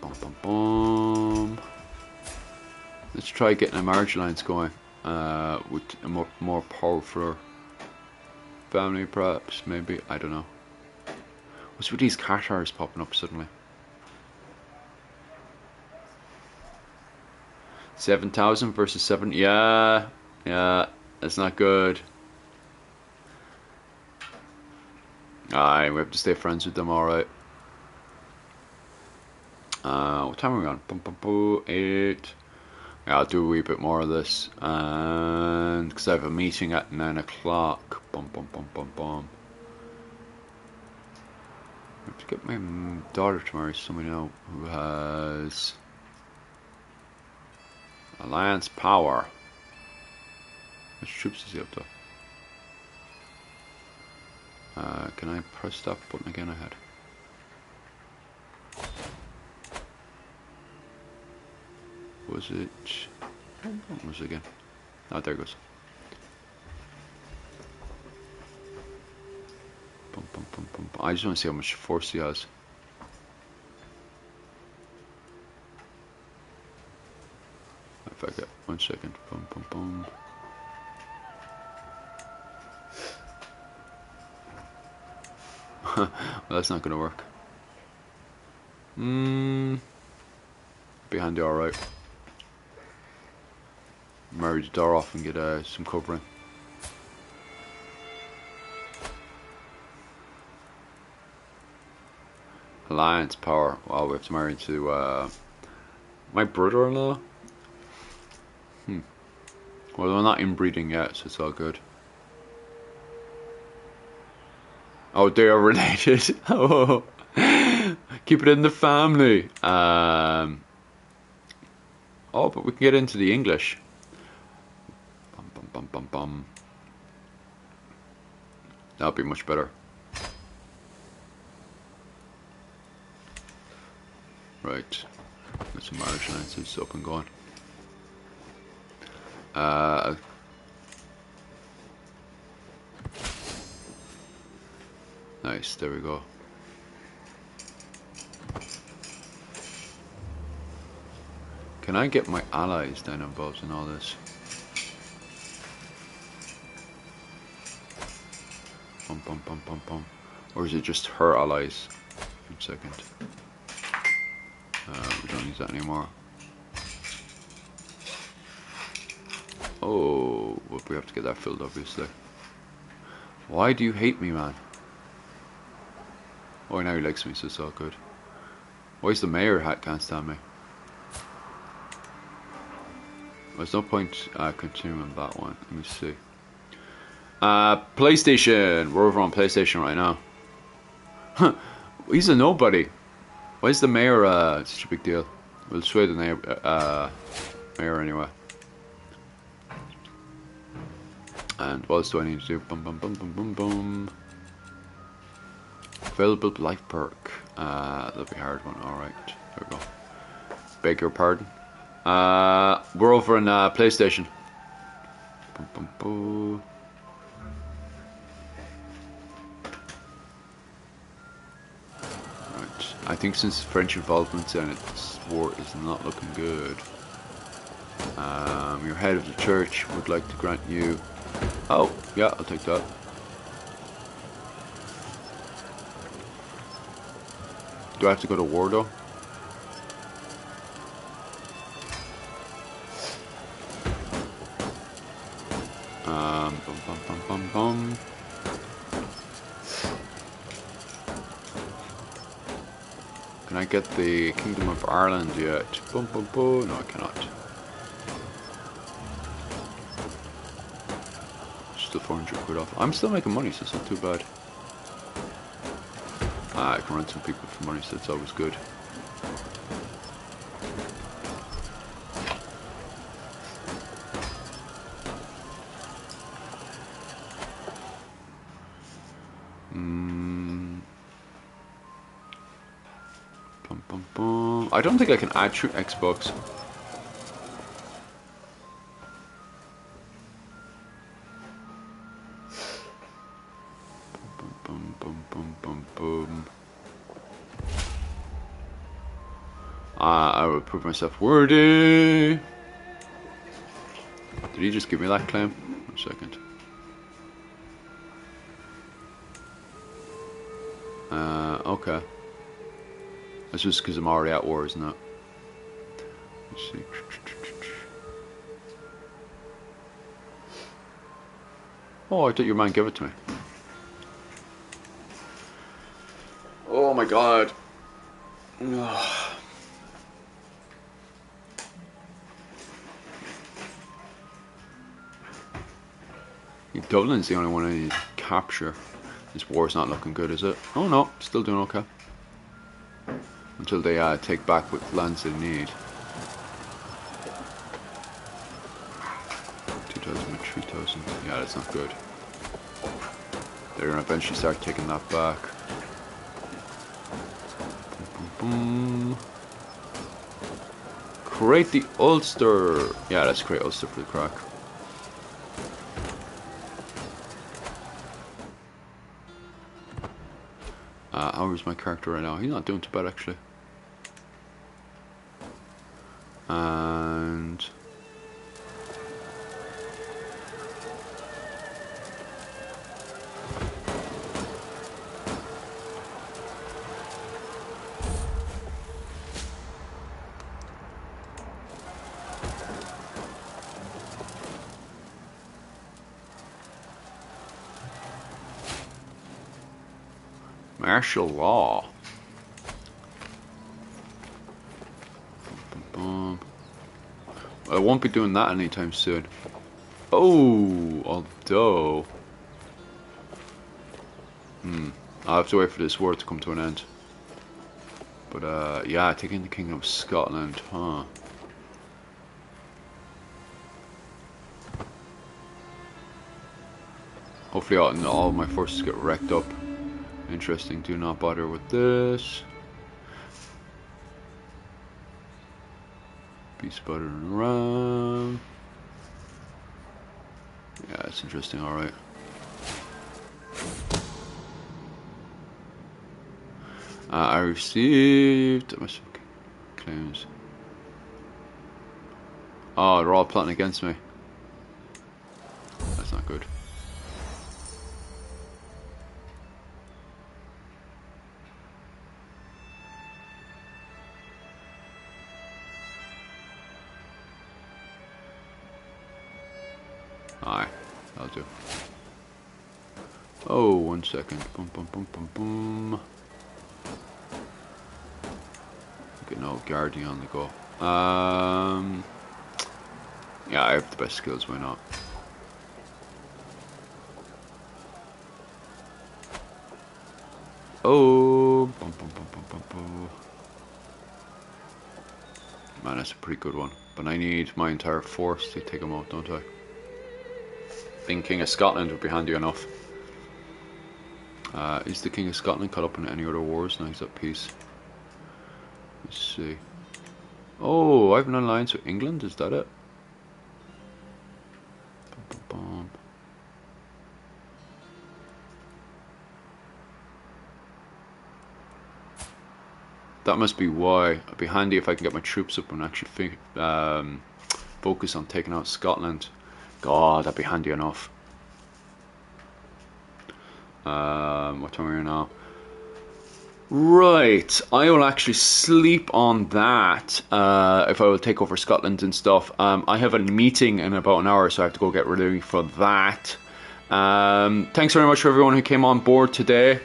bum, bum. Let's try getting a marriage lines going with a more powerful family, perhaps, maybe. I don't know. What's with these Qatars popping up suddenly? 7,000 versus 7. Yeah, that's not good. Alright, we have to stay friends with them, alright. What time are we on? 8. Yeah, I'll do a wee bit more of this. And because I have a meeting at 9 o'clock. have to get my daughter to marry someone now who has alliance power. How much troops does he have though? Can I press that button again? I had. Was it? What was it again? Oh, there it goes. Bum, bum, bum, bum, bum. I just want to see how much force he has. If I get 1 second. Bum, bum, bum. Well, that's not going to work. Behind you, alright. Marry the door off and get some covering. Alliance power. Wow, we have to marry into my brother-in-law. Well, we're not inbreeding yet, so it's all good. Oh, they are related. Oh, keep it in the family. Oh, but we can get into the English. Bum, bum, bum, bum, bum. That'll be much better. Right. Got some marriage lines. It's up and going. Nice, there we go. Can I get my allies then involved in all this? Bum, bum, bum, bum, bum. Or is it just her allies? 1 second. We don't use that anymore. Oh, but we have to get that filled, obviously. Why do you hate me, man? Oh, now he likes me, so it's all good. Why is the mayor can't stand me? There's no point continuing that one. Let me see. PlayStation. We're over on PlayStation right now. Huh. He's a nobody. Why is the mayor such a big deal? We'll sway the mayor anyway. And what else do I need to do? Bum bum bum bum bum bum. Available life perk. That'll be a hard one. Alright, there we go. Beg your pardon. We're over in PlayStation. Bum, bum, bum. Right. I think since French involvement in it, this war is not looking good. Your head of the church would like to grant you. Oh, yeah, I'll take that. Do I have to go to war though? Bum, bum, bum, bum, bum. Can I get the Kingdom of Ireland yet? Bum, bum, bum. No, I cannot. Still 400 quid off. I'm still making money, so it's not too bad. I can run some people for money, so it's always good. Bum, bum, bum. I don't think I can add through Xbox. Bum, bum, bum, bum, bum. I will prove myself worthy. Did he just give me that claim? 1 second. Okay. That's just because I'm already at war, isn't it? Let's see. Oh, I thought your man gave it to me. Oh my god. Dublin's the only one I need to capture. This war's not looking good, is it? Oh no, still doing okay. until they take back what lands they need. 2,000 and 3,000. Yeah, that's not good. They're gonna eventually start taking that back. Boom, boom, boom. Create the Ulster. Yeah, let's create Ulster for the crack. How is my character right now? He's not doing too bad actually. And martial law. I won't be doing that anytime soon. Oh, although I'll have to wait for this war to come to an end. But yeah, taking the Kingdom of Scotland, huh? Hopefully all my forces get wrecked up. Interesting, do not bother with this. Be spotted around. Yeah, it's interesting, alright. I received claims. Oh, they're all plotting against me. That's not good. Aye, that'll do. Oh, 1 second. Boom, boom, boom, boom, boom. Get no guardian on the go. Yeah, I have the best skills, why not? Oh, boom, boom, boom, boom, boom, boom. Man, that's a pretty good one. But I need my entire force to take him out, don't I? Being King of Scotland would be handy enough. Is the King of Scotland caught up in any other wars? No, he's at peace. Let's see. Oh, I have an alliance with England, is that it? Bum, bum, bum. That must be why. It'd be handy if I can get my troops up and actually focus on taking out Scotland. God, that'd be handy enough. What time are we now? Right, I will actually sleep on that if I will take over Scotland and stuff. I have a meeting in about an hour, so I have to go get ready for that. Thanks very much for everyone who came on board today.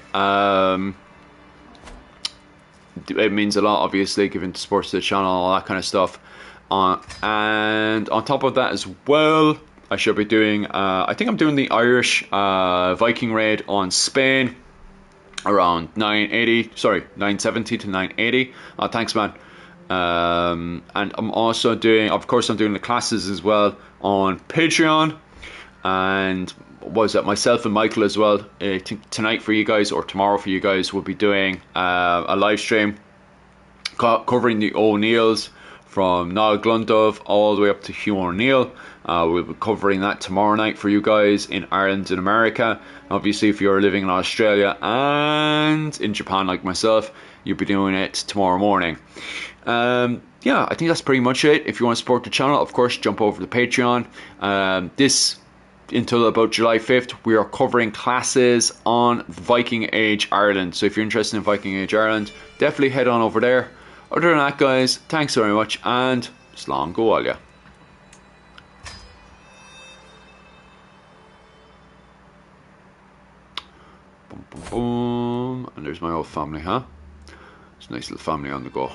It means a lot, obviously, giving support to the channel, all that kind of stuff. And on top of that as well, I should be doing, I think I'm doing the Irish Viking raid on Spain around 970 to 980. Thanks, man. And I'm also doing, of course, I'm doing the classes as well on Patreon. And what was that, myself and Michael as well. I think tonight for you guys, or tomorrow for you guys, we'll be doing a live stream covering the O'Neills from Niall Glundove all the way up to Hugh O'Neill. We'll be covering that tomorrow night for you guys in Ireland and America. Obviously, if you're living in Australia and in Japan like myself, you'll be doing it tomorrow morning. Yeah, I think that's pretty much it. If you want to support the channel, of course, jump over to Patreon. Until about July 5th, we are covering classes on Viking Age Ireland. So if you're interested in Viking Age Ireland, definitely head on over there. Other than that, guys, thanks very much, and slán go all ya. Boom, boom, boom. And there's my old family, huh? It's a nice little family on the go.